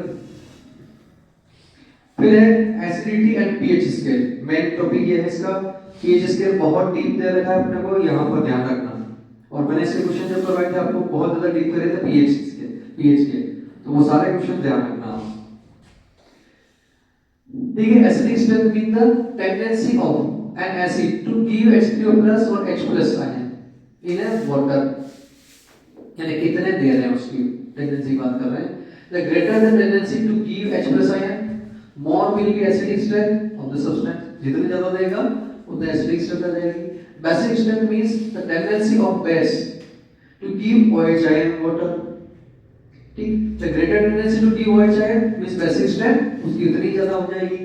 Speaker 1: फिर है acidity and pH scale. Main topic ये है इसका, पीएच स्केल बहुत डीप दे रखा है अपने को, यहाँ पर ध्यान रखना। और मैंने इसके क्वेश्चन जब करवाए थे आपको बहुत ज्यादा डीप करे थे पीएच के, तो वो सारे क्वेश्चन ध्यान रखना। ठीक है, acidic strength mean the tendency of an acid to give H3O+ और H+ ion in a water, यानी कितने दे रहे हैं उसकी टेंडेंसी बात कर रहे हैं। The greater the tendency to give H+ ion more will be acidic strength of the substance. जितने ज्यादा देगा उतने एसिडिक स्ट्रेंथ आ जाएगी। Basic strength means the tendency of base to give OH ion water. ठीक, the greater tendency to give OH ion means basic strength उसकी उतनी ज्यादा हो जाएगी।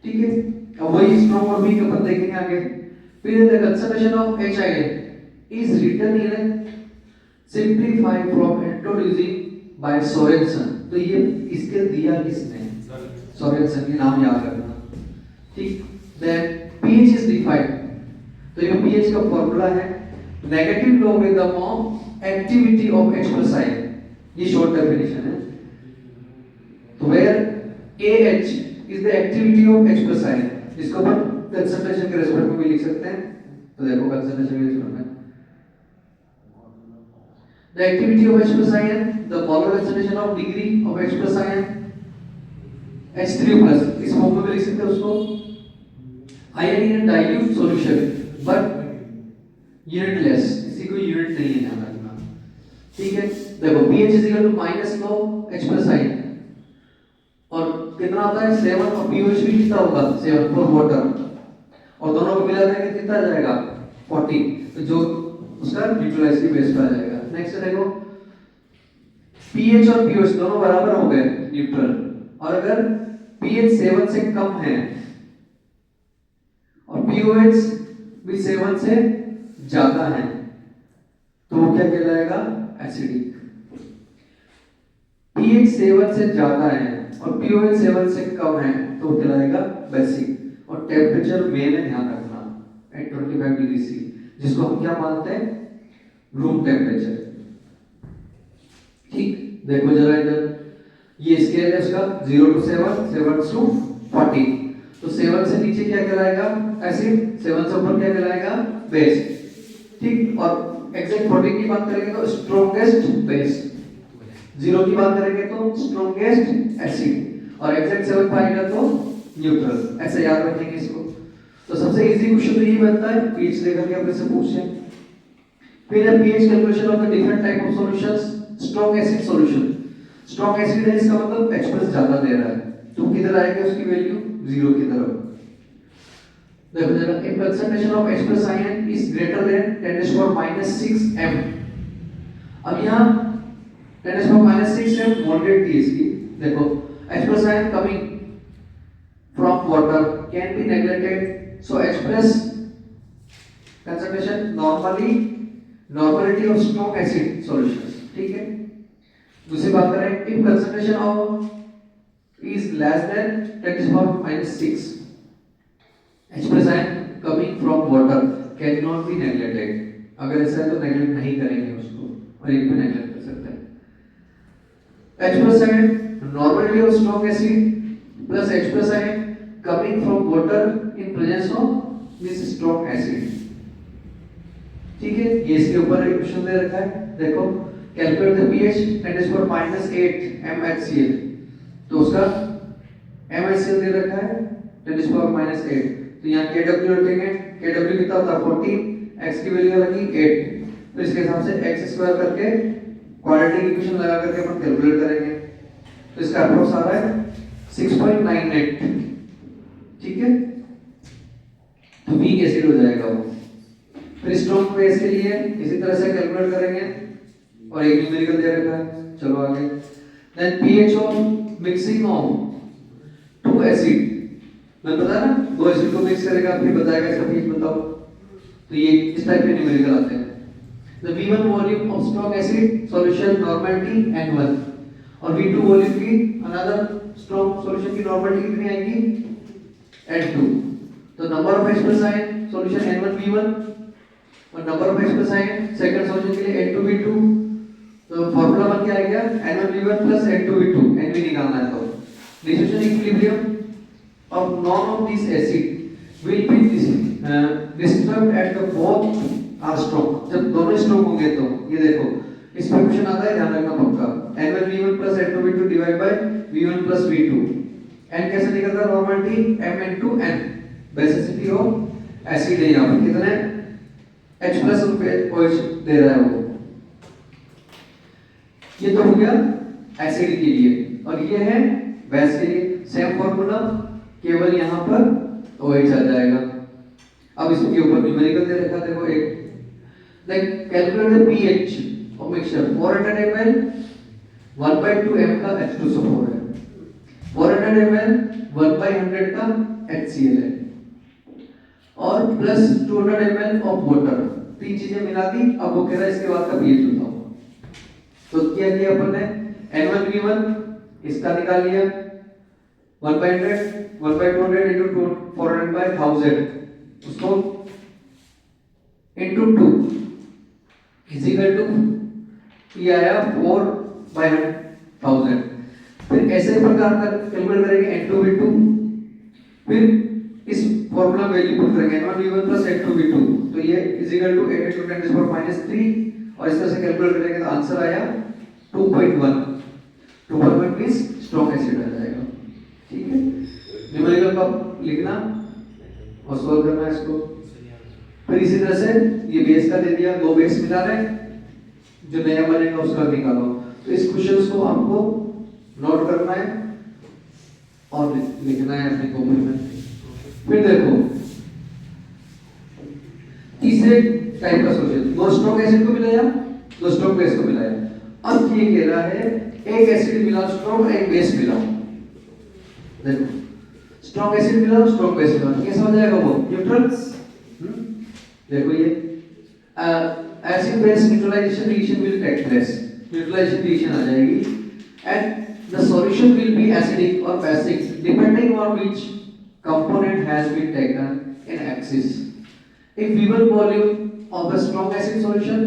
Speaker 1: ठीक है, अब वही स्ट्रॉन्ग और वीक अपन देखेंगे आगे। फिर the concentration of HIN is written in simplified from introducing by Sorensen. तो ये इसके दिया किसने? सोरेनसन, ये नाम याद रखना, ठीक। देन pH इज डिफाइंड, तो ये pH का फार्मूला है negative logarithm of activity of H plus ion, ये शॉर्ट डेफिनेशन है। तो where AH is the activity of H plus ion, इसको अपन कंसंट्रेशन के रेस्पेक्ट में भी लिख सकते हैं। तो देखो कंसंट्रेशन के रेस्पेक्ट में the activity of H plus ion, the molar concentration of degree of H plus ion, H3 plus, इस फॉर्म में भी लिख सकते हैं उसको। ion in a dilute solution but unitless, इसी को यूनिट नहीं है ध्यान रखना, ठीक है। देखो pH is equal to -9 H plus ion और कितना आता है 7 और pH भी कितना होगा 7 फॉर वाटर, और दोनों को मिला देंगे कितना आ जाएगा 40, तो जो उसका न्यूट्रलाइज की बेस पे आ जाएगा। नेक्स्ट देखो pH और pH दोनों बराबर हो गए न्यूट्रल, और अगर pH 7 से कम है और pOH भी 7 से ज्यादा है तो वो क्या कहलाएगा एसिडिक। pH 7 से ज्यादा है और pOH 7 से कम है तो वो कहलाएगा बेसिक। और टेम्परेचर मेन है, ध्यान रखना एट 25 डिग्री सी, जिसको हम क्या मानते हैं रूम टेम्परेचर, ठीक। देखो जरा इधर ये स्केल है उसका 0 to 7, 7 to 40, तो 7 से नीचे क्या कहलाएगा एसिड, 7 से ऊपर क्या कहलाएगा बेस, ठीक। और एग्जैक्ट 40 की बात करेंगे तो स्ट्रॉन्गेस्ट बेस, 0 की बात करेंगे तो स्ट्रॉन्गेस्ट एसिड, और एग्जैक्ट 7 पाएगा तो न्यूट्रल। ऐसे याद रखेंगे इसको। तो सबसे इजी क्वेश्चन तो ये बनता है pH लेकर के अपने से पूछें। फिर है pH calculation of the different type of solutions. Strong acid solution, strong acid है इसका मतलब H प्लस ज्यादा दे रहा है, तो किधर आएगा उसकी वैल्यू 0 की तरफ। देखो जरा if concentration of H plus ion is greater than 10⁻⁻6 m, अब यहाँ 10⁻⁻6 m मॉडरेट थी इसकी। देखो H plus ion coming from water can be neglected, so H plus concentration normality of strong acid solutions, ठीक है। दूसरी बात करें if concentration of is less than 10⁻⁻6 H plus ion coming from water cannot be neglected, अगर ऐसा है तो neglect नहीं करेंगे उसको, और एक भी नेगलेक्ट कर सकते हैं। H plus ion normality of strong acid plus H plus ion coming from water in presence of this strong acid, ठीक है। ये इसके ऊपर एक क्वेश्चन दे रखा है, देखो कैलकुलेट द pH 10⁻⁸ MHCl, तो उसका MHCl दे रखा है 10⁻⁸, तो यहाँ Kw रखेंगे, Kw कितना होता है 14, x की वैल्यू रखी 8, तो इसके हिसाब से x² करके क्वाड्रेटिक इक्वेशन लगा करके अपन कैलकुलेट करेंगे, तो इसका अप्रोक्स आ रहा है 6.98, ठीक है। तो वीक एसिड हो जाएगा वो। फिर स्ट्रॉन्ग बेस के लिए इसी तरह से कैलकुलेट करेंगे, और एक न्यूमेरिकल दे रखा है, चलो आगे। Then pH of mixing of 2 acid, मैं बता ना 2 एसिड को मिक्स करेगा फिर बताएगा इसका pH बताओ, तो ये इस टाइप के न्यूमेरिकल आते हैं। The V1 volume of strong acid solution normality N1, और V2 वॉल्यूम की अनदर स्ट्रॉन्ग सॉल्यूशन की नॉर्मलिटी कितनी आएगी N2। तो number of H plus ion solution N1V1 और number of H plus ion second solution के लिए N2V2, तो फार्मूला बन के आ गया N1V1 प्लस N2V2, Nv निकालना है। तो distribution equilibrium of none of this acid will be disturbed at the both are strong, जब दोनों स्ट्रॉन्ग होंगे तो ये देखो इस पे क्वेश्चन आता है, ध्यान रखना पक्का। N1V1 plus N2V2 divide by V1 plus V2, N कैसे निकलता है normality M/N, basicity of acid है, यहाँ पर कितने H प्लस पे OH दे रहा है वो। ये तो हो गया एसिड के लिए, और ये है बेस के लिए सेम फार्मूला, केवल यहाँ पर OH आ जाएगा। अब इसके ऊपर न्यूमेरिकल दे रखा देखो एक, like calculate the pH of mixture 400 ml 1/2 m का H2SO4 है, 400 ml 1/100 का HCl है, और प्लस 200 ml ऑफ वाटर, तीन चीजें मिला दी। अब वो कह रहा है इसके बाद का पीएच बताओ। तो क्या किया अपन ने, N1V1 इसका निकाल लिया 1/100 1/200 into 400/1000, उसको into 2 is equal to ये आया 4/1000। फिर ऐसे प्रकार का कैलकुलेट करेंगे N2V2, फिर इस फॉर्मूला वैल्यू पुट करेंगे N1V1 plus N2V2, तो ये is equal to 8 into 10 to the power minus 3, और इस तरह से कैलकुलेट करेंगे तो आंसर आया 2.1। 2.1 मींस स्ट्रॉन्ग एसिड आ जाएगा। ठीक है, न्यूमेरिकल का लिखना और सॉल्व करना है इसको। फिर इसी तरह से ये बेस का दे दिया, दो बेस मिला रहे, जो नया बनेगा उसका निकालो। तो इस क्वेश्चंस को आपको नोट करना है और लिखना है अपनी कॉपी में। फिर देखो तीसरे टाइप का सॉल्यूशन, दो स्ट्रॉन्ग एसिड को मिलाया, दो स्ट्रॉन्ग बेस को मिलाया। अब ये कह रहा है एक एसिड मिला स्ट्रॉन्ग, एक बेस मिला। देखो स्ट्रॉन्ग एसिड मिला, स्ट्रॉन्ग बेस मिला, तो कैसा हो जाएगा वो न्यूट्रल्स। देखो ये acid base neutralization reaction will take place, neutralization reaction आ जाएगी, and the solution will be acidic और basic depending on which component has been taken in axis. If V1 volume of a strong acid solution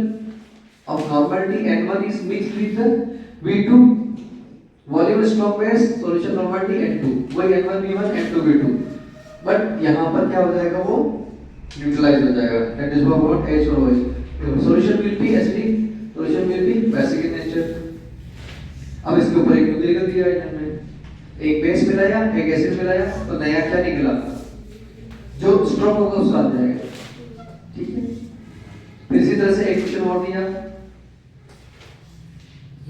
Speaker 1: of normality N1 is mixed with the V2 volume strong base solution normality N2, वही N1 V1 N2 V2, but यहाँ पर क्या हो जाएगा, वो neutralise हो जाएगा, that is what H और OH, solution will be acidic, solution will be basic in nature। अब इसके ऊपर एक न्यूमेरिकल दिया है हमने, एक बेस मिलाया, एक एसिड मिलाया, तो नया क्या निकला, जो स्ट्रॉन्ग होगा उसका आ जाएगा। ठीक है, फिर इसी तरह से एक क्वेश्चन और दिया,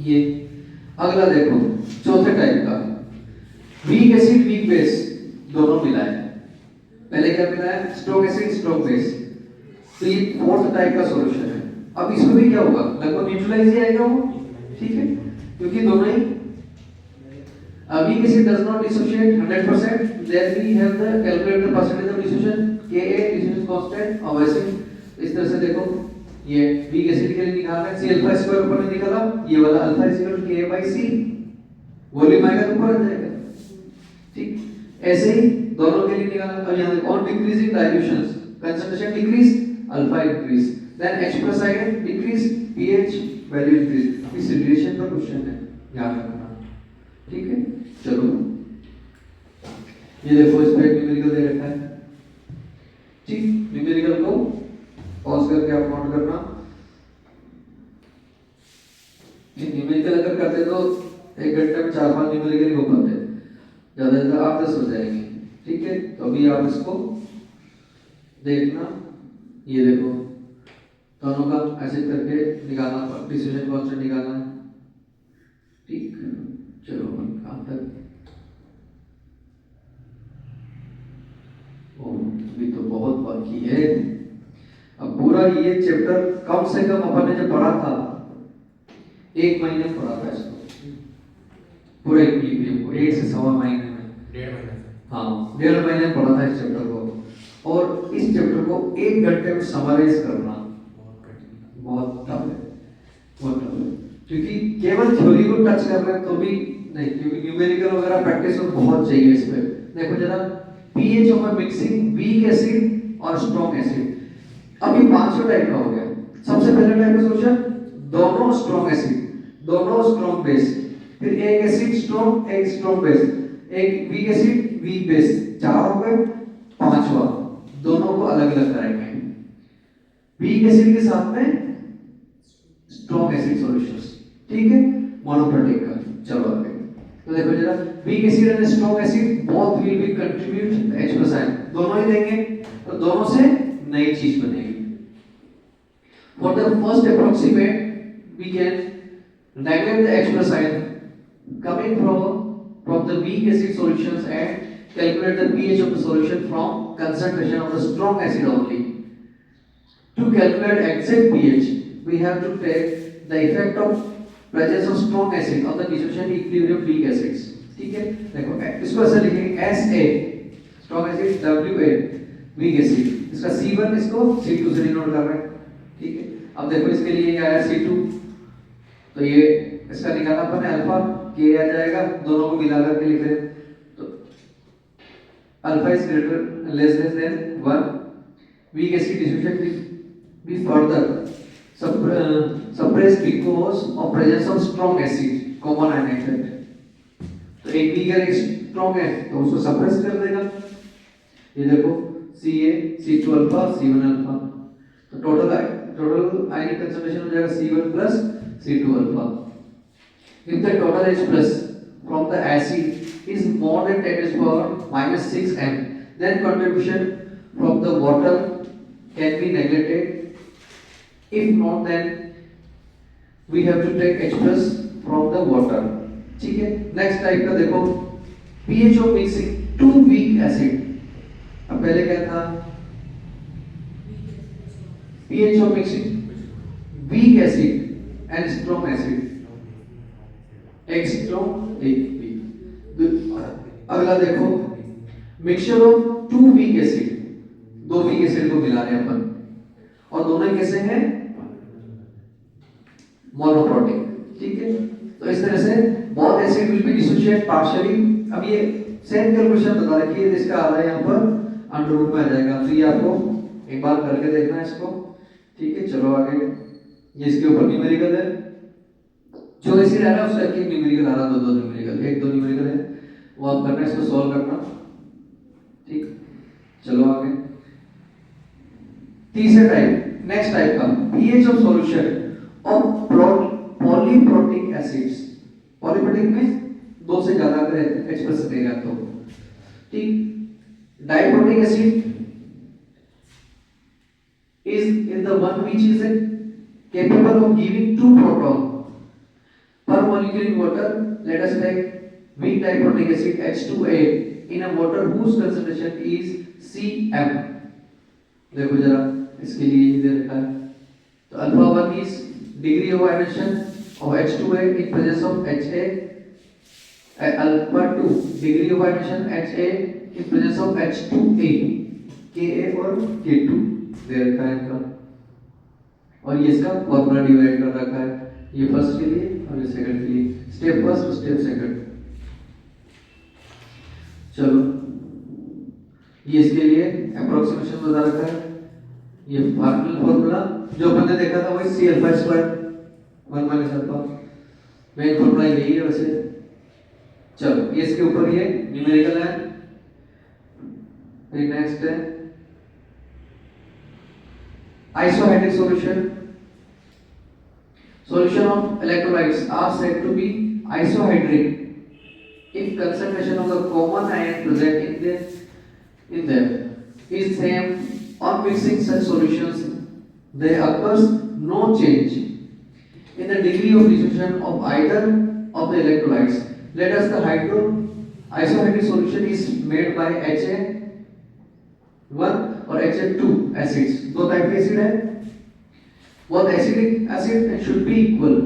Speaker 1: ये अगला देखो चौथे टाइप का, वीक एसिड वीक बेस दोनों मिलाए। पहले क्या मिलाया, स्ट्रॉन्ग एसिड स्ट्रॉन्ग बेस, तो ये फोर्थ टाइप का सॉल्यूशन है। अब इसमें भी क्या होगा, लगभग न्यूट्रलाइज ही आएगा वो। ठीक है, क्योंकि दोनों ही weak acid does not dissociate 100%, then we have the calculate the percentage of dissociation, Ka dissociation constant, और वैसे इस तरह से देखो ये weak acid के लिए निकालना है, C alpha स्क्वायर ऊपर में निकाला, ये वाला alpha is equal to Ka/C, volume आएगा तो ऊपर आ जाएगा। ठीक, ऐसे ही दोनों के लिए निकालना। अब यहाँ देखो on decreasing dilutions concentration decrease, alpha increase, then H+ ion decrease, pH value increase. इस रिलेशन का क्वेश्चन है, याद रखना। ठीक है, चलो ये देखो इस पे न्यूमेरिकल दे रखा है। ठीक, न्यूमेरिकल को पॉज करके आप नोट करना। ये न्यूमेरिकल अगर करते तो 1 घंटे में 4-5 न्यूमेरिकल ही हो पाते, ज्यादा से ज्यादा 8-10 हो जाएंगे। ठीक है, तो अभी आप इसको देखना, ये देखो दोनों का ऐसे करके निकालना, डिसीजन कांस्टेंट निकालना है। ठीक, चलो कहाँ तक, अभी तो बहुत बाकी है। अब पूरा ये चैप्टर कम से कम अपन ने जो पढ़ा था 1 महीने पढ़ा था इसको, पूरा इक्विलिब्रियम को 1 से 1.25 महीने में,
Speaker 2: 1.5 महीने।
Speaker 1: हाँ 1.5 महीने पढ़ा था इस चैप्टर को, और इस चैप्टर को 1 घंटे में समराइज करना बहुत टफ है, बहुत टफ है, क्योंकि केवल थ्योरी को टच कर रहे हैं तो भी नहीं, क्योंकि न्यूमेरिकल वगैरह प्रैक्टिस तो बहुत चाहिए इसमें। देखो जरा pH of a mixing weak acid और स्ट्रॉन्ग एसिड, अब ये 500 टाइप का हो गया। सबसे पहला टाइप का सॉल्यूशन, दोनों स्ट्रॉन्ग एसिड दोनों स्ट्रॉन्ग बेस, फिर एक एसिड स्ट्रॉन्ग एक स्ट्रॉन्ग बेस, एक वीक एसिड वीक बेस, 4 हो गए। पांचवा दोनों को अलग अलग करेंगे, वीक एसिड के साथ में स्ट्रॉन्ग एसिड सॉल्यूशंस। ठीक है, मोनोप्रोटिक का। चलो आगे तो देखो जरा, weak acid and strong acid both will be contribute H+ ion, दोनों ही देंगे तो दोनों से नई चीज बनेगी। For the first approximate we can neglect the H+ ion coming from the weak acid solutions and calculate the pH of the solution from concentration of the strong acid only. To calculate exact pH, we have to take the effect of presence of strong acid on the dissociation equilibrium of weak acids. ठीक है, देखो इसको ऐसे लिखेंगे SA strong acid, WA weak acid, इसका C1 इसको C2 से denote कर रहे हैं, ठीक है। अब देखो इसके लिए ये आया C2, तो ये इसका निकाला अपन अल्फा K आ जाएगा, दोनों को मिला करके लिख रहे हैं, तो alpha is greater less than 1, weak acid dissolution will be further suppressed because of presence of strong acid, common ion effect। तो एक weak है एक strong है तो उसको suppress कर देगा। ये देखो Ca C2 alpha C1 alpha, तो टोटल आयनिक कंसंट्रेशन हो जाएगा C1 plus C2 alpha. If the total H plus from the acid is more than 10⁻⁻6 m, then contribution from the water can be neglected. If not, then we have to take H plus from the water, ठीक है। Next type का देखो pH of mixing two weak acid। अब पहले क्या था, pH of mixing weak acid and strong acid, एक strong एक वीक। अगला देखो mixture of two weak acid, दो वीक एसिड को मिला रहे हैं अपन और दोनों कैसे हैं, मोनोप्रोटिक, ठीक है। तो इस तरह से both acid will B dissociate partially. अब ये सेम कैलकुलेशन बता रखी है, इसका आ रहा है यहाँ पर अंडर रूट में आ जाएगा, तो ये आपको एक बार करके देखना है इसको, ठीक है। चलो आगे, ये इसके ऊपर न्यूमेरिकल है, जो एसिड आ रहा है उसका एक न्यूमेरिकल आ रहा है, दो न्यूमेरिकल, एक दो न्यूमेरिकल है, वो आप करना है, इसको सॉल्व करना, ठीक। चलो आगे, तीसरा टाइप, नेक्स्ट टाइप का pH of solution of polyprotic acids. Polyprotic में दो से ज्यादा अगर H प्लस देगा तो, ठीक। Diprotic acid is the one which is capable of giving two proton per molecule in water. Let us take weak diprotic acid H2A in a water whose concentration is Cm। देखो जरा इसके लिए ये दे रखा है, तो alpha 1 is degree of ionization of H2A in presence of Ha, alpha 2 degree of ionization Ha in presence of H2A, Ka और K2 दे रखा है इनका, और ये इसका फॉर्मूला डिवाइड कर रखा है, ये फर्स्ट के लिए और ये सेकंड के लिए, स्टेप फर्स्ट और स्टेप सेकंड। चलो ये इसके लिए अप्रोक्सीमेशन बता रखा है, ये फार्मूला जो अपन ने देखा था वही C alpha square 1 minus alpha, main formula यही है वैसे। चलो ये इसके ऊपर ये न्यूमेरिकल है, फिर नेक्स्ट है isohydric solution of electrolytes are said to be isohydric if concentration of the common ion present in them is same. On mixing such solutions there occurs no change in the degree of dissolution of either of the electrolytes. Let us the isohydric solution is made by Ha1 और Ha2 acids, दो type के acid है, both acidic acid should be equal,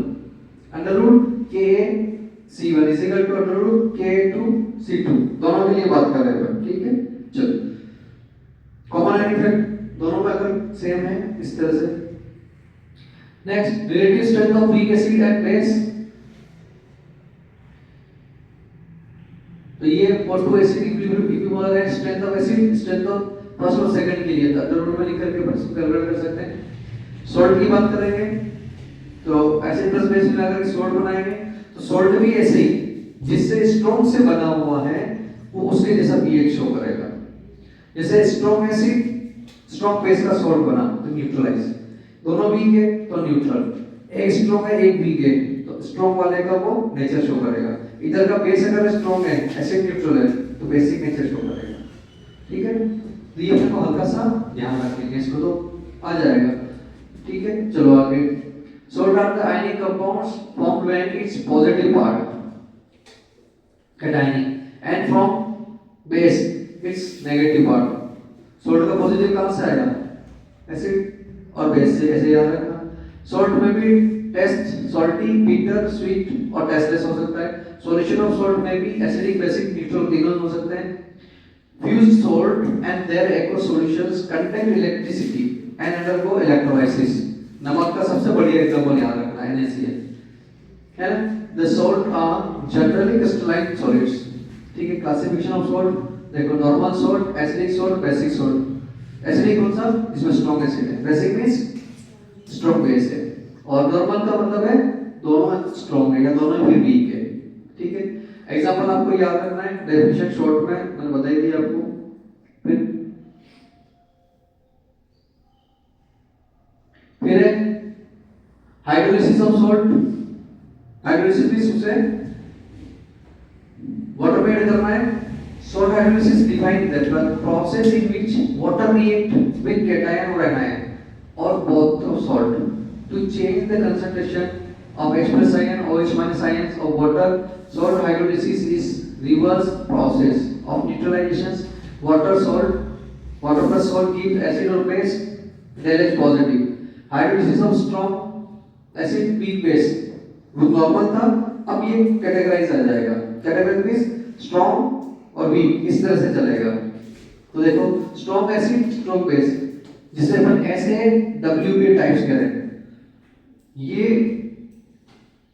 Speaker 1: under root KaC1 is equal to under root Ka2C2, दोनों के लिए बात कर रहे हैं, ठीक है। चलो कॉमन आयन इफेक्ट दोनों में अगर सेम है इस तरह से। Next relative strength of week acid and base, तो ये फॉर टू एसिड इक्विलिब्रियम है, strength of acid strength of first और सेकंड के लिए अंडर रूट में लिख करके कैलकुलेट कर सकते हैं। सॉल्ट की बात करेंगे तो एसिड प्लस बेस मिलाकर के सॉल्ट बनाएंगे, तो सॉल्ट भी ऐसे ही जिससे स्ट्रॉन्ग से बना हुआ है वो उसके जैसा पीएच शो करेगा। जैसे स्ट्रॉन्ग एसिड स्ट्रॉन्ग बेस का सॉल्ट बना तो न्यूट्रलाइज, दोनों वीक है तो न्यूट्रल, एक स्ट्रॉन्ग है एक वीक है तो स्ट्रॉन्ग वाले का वो नेचर शो करेगा। इधर का बेस अगर स्ट्रॉन्ग है एसिड न्यूट्रल है तो बेसिक नेचर शो करेगा, ठीक है। तो ये अपने को हल्का सा ध्यान रखेंगे, इसको तो आ जाएगा, ठीक है। चलो आगे, salt are the ionic compounds formed when its positive part cationic and from base its negative part। salt का पॉजिटिव कहां से आएगा, एसिड और बेस से, ऐसे याद रखना। salt में भी टेस्ट salty, bitter, sweet और tasteless हो सकता है। solution of salt में भी acidic, basic, neutral तीनों हो सकते हैं। Fused salt and their aqueous solutions contain electricity and undergo electrolysis. नमक का सबसे बढ़िया एग्जांपल याद रखना है NaCl, है ना? The salt are generally crystalline solids. ठीक है, क्लासिफिकेशन ऑफ सॉल्ट देखो, normal salt, acidic salt, basic salt. Acidic कौन सा? इसमें स्ट्रॉन्ग एसिड है। बेसिक मींस स्ट्रॉन्ग बेस है। और नॉर्मल का मतलब है दोनों स्ट्रॉन्ग है या दोनों ही वीक है। ठीक है, एग्जांपल आपको याद रखना है, डेफिनेशन शॉर्ट में मैंने बता ही दिया आपको। फिर है हाइड्रोलिसिस ऑफ सॉल्ट। हाइड्रोलिसिस से वाटर में ऐड करना है। Salt hydrolysis define that process in which water react with cation और एनायन और both of salt to change the concentration of H+ ion, OH- ions of water. Salt hydrolysis is reverse process of neutralization. Water plus salt gives acid or base, del H positive. Hydrolysis of strong acid weak base. वो normal था, अब ये categorise आ जाएगा। Categorise means strong और week, इस तरह से चलेगा। तो देखो, स्ट्रॉन्ग एसिड, स्ट्रॉन्ग बेस, जिसे अपन SaWB टाइप्स करें। ये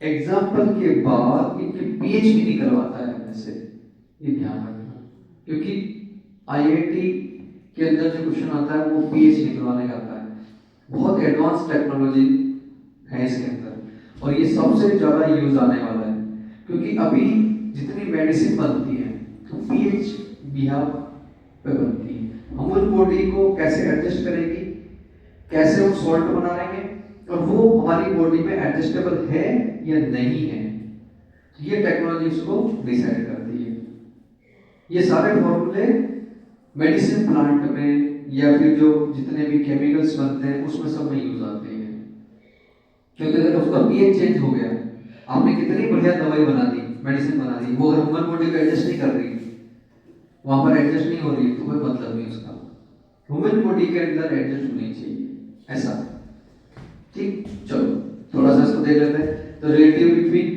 Speaker 1: एग्जाम्पल के बाद इनके पीएच भी निकलवाता है हमें से, ये ध्यान रखना, क्योंकि आईआईटी के अंदर जो क्वेश्चन आता है वो पीएच निकलवाने का आता है। बहुत एडवांस टेक्नोलॉजी है इसके अंदर और ये सबसे ज्यादा यूज आने वाला है, क्योंकि अभी जितनी मेडिसिन बनती है तो पीएच बिहार पे बनती है। ह्यूमन बॉडी को कैसे एडजस्ट करेगी, कैसे वो सॉल्ट बना लेंगे और वो हमारी बॉडी में एडजस्टेबल है या नहीं है, ये टेक्नोलॉजी उसको डिसाइड करती है। ये सारे फॉर्मूले मेडिसिन प्लांट में या फिर जो जितने भी केमिकल्स बनते हैं उसमें सब में यूज आते हैं। क्योंकि अगर उसका पीएच चेंज हो गया, आपने कितनी बढ़िया दवाई बना दी, मेडिसिन बना दी, वो अगर ह्यूमन बॉडी को एडजस्ट नहीं कर रही, वहां पर एडजस्ट नहीं हो रही, तो कोई मतलब नहीं उसका। ह्यूमन बॉडी के अंदर एडजस्ट होनी चाहिए, ऐसा। ठीक, चलो थोड़ा सा इसको देख लेते हैं। तो रिलेटिव बिटवीन,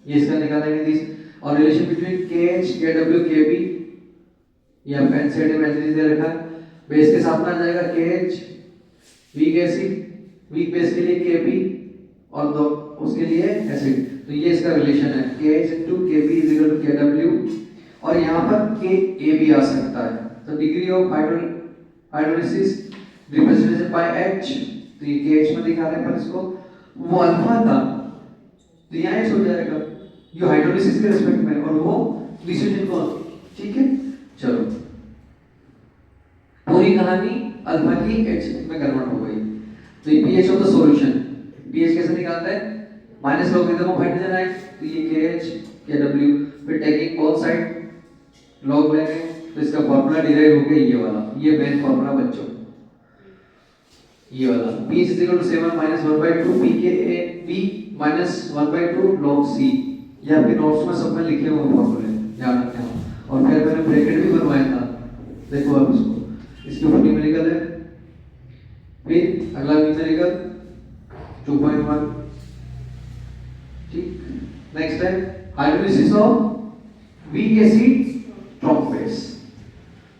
Speaker 1: ये इसका निकालेंगे दिस, और relation between KH, KW, KB, ये आपका एनसीईआरटी में ऐसे दे रखा है। बेस के साथ में आ जाएगा KH, weak acid, weak base के लिए KB और दो उसके लिए एसिड। तो ये इसका रिलेशन है, KH * KB = KW, और यहाँ पर KA भी आ सकता है। तो degree of hydrolysis represented by H, तो ये KH में दिखा रहे हैं पर इसको, वो अल्फा था तो यहाँ H हो जाएगा, ये हाइड्रोलिसिस के रिस्पेक्ट में, और वो डिफ्यूजन को। ठीक है, चलो पूरी कहानी अल्फा की H में कन्वर्ट हो गई। तो ये pH of the solution, pH कैसे निकालते हैं? Minus logarithm of hydrogen ion, तो ये KH KW, फिर टेकिंग बोथ साइड लॉग लेंगे, तो इसका फार्मूला डिराइव हो गया ये वाला, ये मेन फार्मूला बच्चों, ये वाला pH = 7 - 1/2 pKa b - 1/2 log C। ये आपके नोट्स में सब में लिखे हुए फार्मूले ध्यान रखना। और फिर मैंने ब्रैकेट भी बनवाया था, देखो आप इसको, इसके ऊपर न्यूमेरिकल है, फिर अगला न्यूमेरिकल 2.1। ठीक, नेक्स्ट है hydrolysis of weak acid strong base.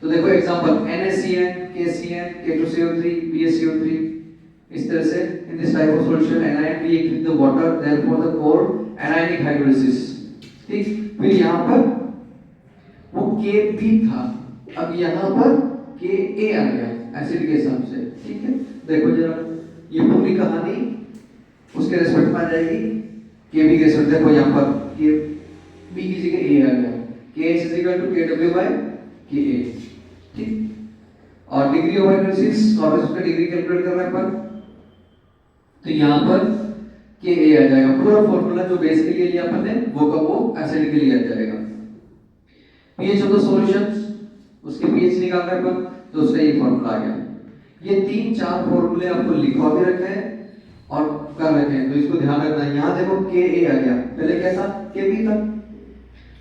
Speaker 1: तो देखो example NaCN, KCN, K2CO3, PaCO3, इस तरह से in this type of solution anion react with the water, therefore the called anionic hydrolysis। ठीक, फिर यहाँ पर वो Kb था, अब यहाँ पर Ka आ गया एसिड के हिसाब से। ठीक है, देखो जरा ये पूरी कहानी उसके रिस्पेक्ट में आ जाएगी, Kb के रिस्पेक्ट। देखो यहाँ पर Kb की जगह A आ गया, KH = KW/Ka। ठीक, और डिग्री ऑफ हाइड्रोलिसिस और उसका डिग्री कैलकुलेट करना है पर, तो यहाँ पर Ka आ जाएगा, पूरा फॉर्मूला जो बेस के लिए लिया अपन ने वो का वो एसिड के लिए आ जाएगा। pH ऑफ द सॉल्यूशंस, उसके pH निकालना है अपन, तो उसका ये फॉर्मूला आ गया। ये 3-4 फॉर्मूले आपको लिखवा भी रखे हैं और कर रखे हैं, तो इसको ध्यान रखना है। यहाँ देखो Ka आ गया, पहले क्या था? Kb था,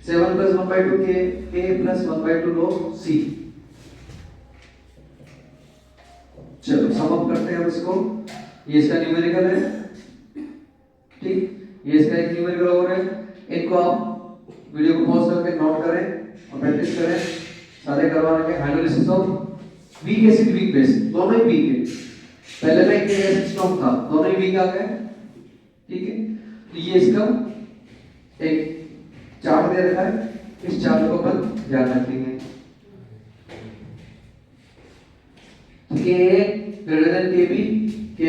Speaker 1: 7 + 1/2 Ka + 1/2 log C। चलो सम अप करते हैं अब इसको, ये इसका न्यूमेरिकल है। ठीक, ये इसका एक न्यूमेरिकल और है, इनको आप वीडियो को पॉज करके नोट करें और प्रैक्टिस करें। सारे करवा लेंगे। Hydrolysis of weak acid weak base, दोनों ही वीक है। पहले में एसिड स्ट्रॉन्ग था, दोनों ही वीक आ गए। ठीक है, तो ये इसका एक चार्ट दे रखा है, इस चार्ट को अपन ध्यान रखेंगे। के ग्रेटर देन के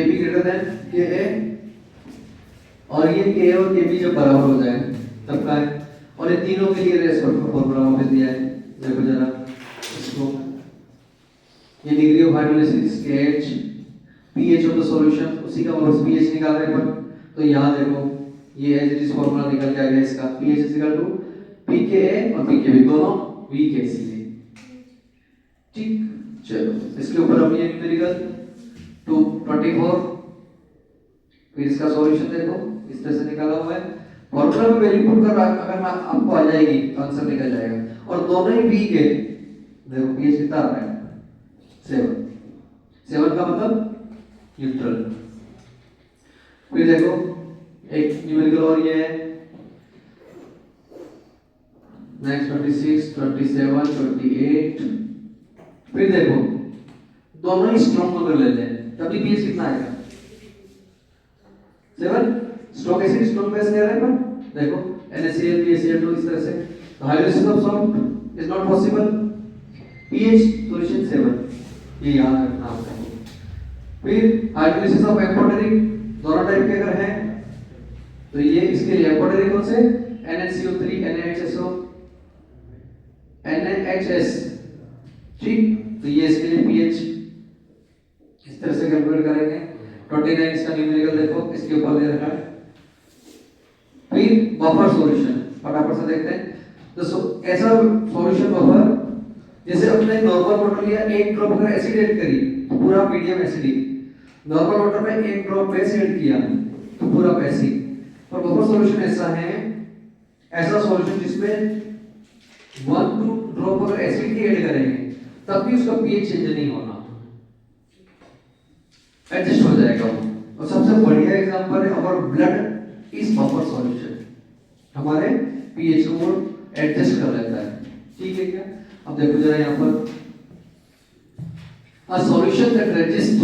Speaker 1: बी ग्रेटर देन के ए, और ये के और के बी जब बराबर हो जाए तब का है। और ये तीनों के लिए रेशो का फॉर्मूला वापस दिया है, देखो जरा इसको। ये degree of hydrolysis KH, pH of the solution, उसी का वापस pH निकाल रहे हैं। तो यहाँ देखो ये एज इट इज फॉर्मूला निकल के आ गया इसका, pH is equal to pKa और pKb, दोनों वीक एसिड है। ठीक, चलो इसके ऊपर हम ये न्यूमेरिकल 224, फिर इसका सॉल्यूशन देखो इस तरह से निकाला हुआ है। फॉर्मूला में वैल्यू पुट कर अगर मैं आपको आ जाएगी तो आंसर निकल जाएगा। और दोनों ही वीक है, देखो pH कितना आ रहा है 7 का मतलब न्यूट्रल। फिर देखो एक न्यूमेरिकल और ये है, नेक्स्ट 26, 27, 28। फिर देखो दोनों ही स्ट्रॉन्ग अगर लेते हैं तभी pH कितना आएगा 7। स्ट्रॉन्ग एसिड स्ट्रॉन्ग बेस ले रहे हैं पर देखो NaCl BaCl2 इस तरह से। तो hydrolysis of salt is not possible, pH solution 7, ये याद रखना होगा। फिर हाइड्रोलिसिस ऑफ एम्फोटेरिक, दोनों टाइप के अगर हैं तो ये इसके लिए एम्फोटेरिक कौन से NaCO3 NaHS, ठीक। तो ये इसके लिए pH इस तरह से कैलकुलेट करेंगे। 29 इसका न्यूमेरिकल देखो इसके ऊपर दे रखा है। फिर बफर सॉल्यूशन फटाफट से देखते हैं। तो ऐसा सॉल्यूशन बफर, जैसे अपने नॉर्मल वाटर लिया, एक ड्रॉप अगर एसिड ऐड करी तो पूरा मीडियम एसिडिक, नॉर्मल वाटर में एक ड्रॉप बेस ऐड किया तो पूरा बेसिक। पर बफर सॉल्यूशन ऐसा है, ऐसा सॉल्यूशन जिसमें 1-2 ड्रॉप अगर एसिड की ऐड करेंगे तब भी उसका pH चेंज नहीं होना, एडजस्ट हो जाएगा वो। और सबसे बढ़िया एग्जांपल है अवर ब्लड इज बफर सॉल्यूशन, हमारे pH को एडजस्ट कर लेता है। ठीक है क्या? अब देखो जरा यहाँ पर a solution that resists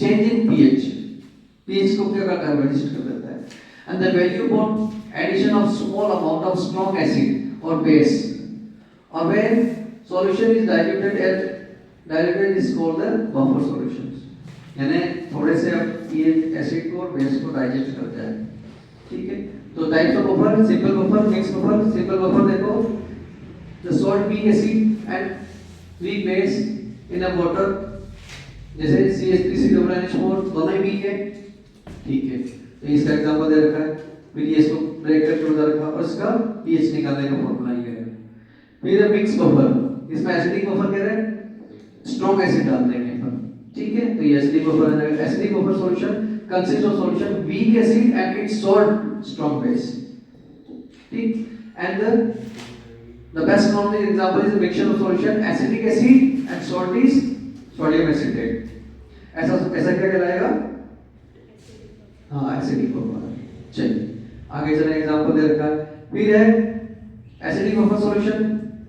Speaker 1: change in pH को क्या करता है, रजिस्ट कर देता है। and the value upon addition of small amount of strong acid or base, or when solution is diluted is called the buffer solutions, यानी थोड़े से pH एसिड को और बेस को डाइजेस्ट करता है। ठीक है, तो types of buffer, simple buffer, mix buffer. Simple buffer देखो, the salt weak acid and weak base in a water, जैसे CH3COOH4 दोनों ही वीक है। ठीक है, तो इसका एग्जांपल दे रखा है। फिर ये इसको ब्रेक करके बता रखा और इसका pH निकालने का फॉर्मूला ये है। फिर मिक्स बफर, इसमें एसिडिक बफर कह रहे हैं, स्ट्रॉन्ग एसिड डाल देंगे अपन। ठीक है, तो ये एसिडिक बफर है। Acidic buffer solution consists of solution weak acid and its salt strong base, ठीक। and the best known example is a mixture of solution acidic acid and salt is sodium acetate, ऐसा ऐसा क्या कहलाएगा, हाँ acidic buffer. चलिए आगे चले, example दे रखा है। फिर है acidic buffer solution,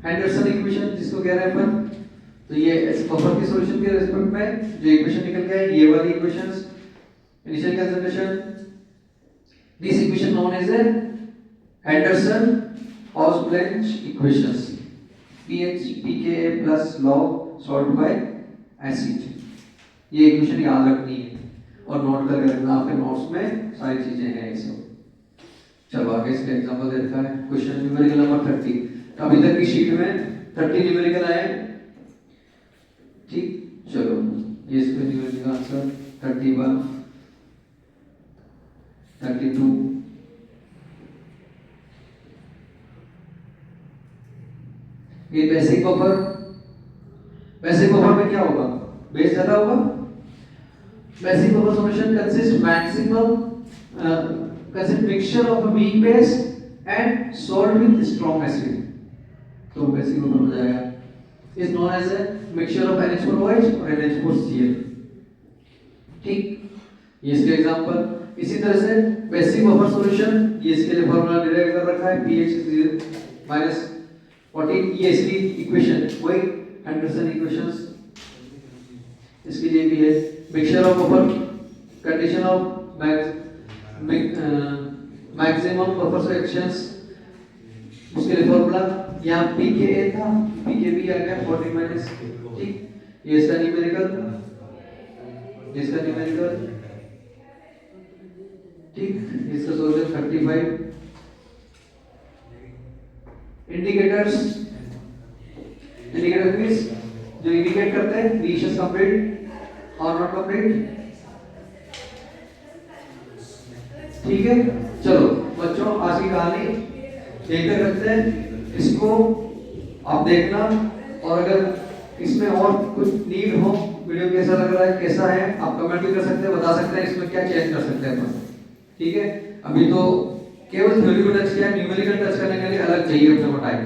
Speaker 1: Henderson equation जिसको कह रहे हैं अपन। तो ये बफर की सॉल्यूशन के रिस्पेक्ट में जो इक्वेशन निकल गया है, ये वाली equations, initial concentration, this equation known as a Henderson-Hochblanch equations, pH pKa plus log salt by acid। ये इक्वेशन याद रखनी है और नोट करके रखना, आपके नोट्स में सारी चीजें हैं ये सब। चलो आगे इसका एग्जांपल दे रखा है, क्वेश्चन न्यूमेरिकल नंबर 30। तो अभी तक की शीट में 30 न्यूमेरिकल आए, ठीक। चलो ये इसका न्यूमेरिकल आंसर 31, 32, ये बेसिक बफर। बेसिक बफर में क्या होगा, बेस ज्यादा होगा। Basic buffer solution consist mixture of a weak base and salt with strong acid, तो बेसिक बफर हो जाएगा। Is known as a mixture of NH4OH और NH4Cl, ठीक। ये इसके एग्जांपल। इसी तरह से बेसिक बफर सॉल्यूशन, ये इसके लिए फार्मूला डिराइव कर रखा है, pH 14 ये इसकी इक्वेशन वही एंडरसन इक्वेशंस इसके लिए भी है। Mixture of buffer, condition of maximum buffer actions, उसके लिए फॉर्मूला यहाँ pKa था, pKb आ गया 40 माइनस, ठीक, ये इसका न्यूमेरिकल, ठीक, इसका सॉल्यूशन 35। इंडिकेटर्स मींस जो इंडिकेट करते हैं विशेष कंप्लीट और नॉट कंप्लीट, ठीक है। चलो बच्चों आज की कहानी देखते रखते हैं, इसको आप देखना, और अगर इसमें और कुछ नीड हो, वीडियो कैसा लग रहा है कैसा है आप कमेंट भी कर सकते हैं, बता सकते हैं इसमें क्या चेंज कर सकते हैं अपन, ठीक है। अभी तो केवल थ्योरी को टच किया, न्यूमेरिकल टच करने के लिए अलग चाहिए अपने को टाइम,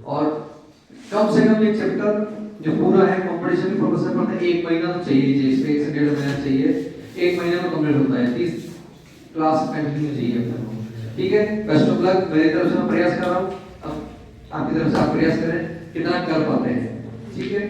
Speaker 1: और कम से कम ये चैप्टर जो पूरा है कंपटीशन की प्रोफेसर पढ़ते हैं 1 महीना तो चाहिए, जिसमें 1 से 1.5 महीना चाहिए, 1 महीने में कंप्लीट होता है, 30 क्लास कंटिन्यू चाहिए अपने को, ठीक है। बेस्ट ऑफ लक, मेरी तरफ से मैं प्रयास कर रहा हूँ, अब आपकी तरफ से आप प्रयास करें कितना कर पाते हैं, ठीक है।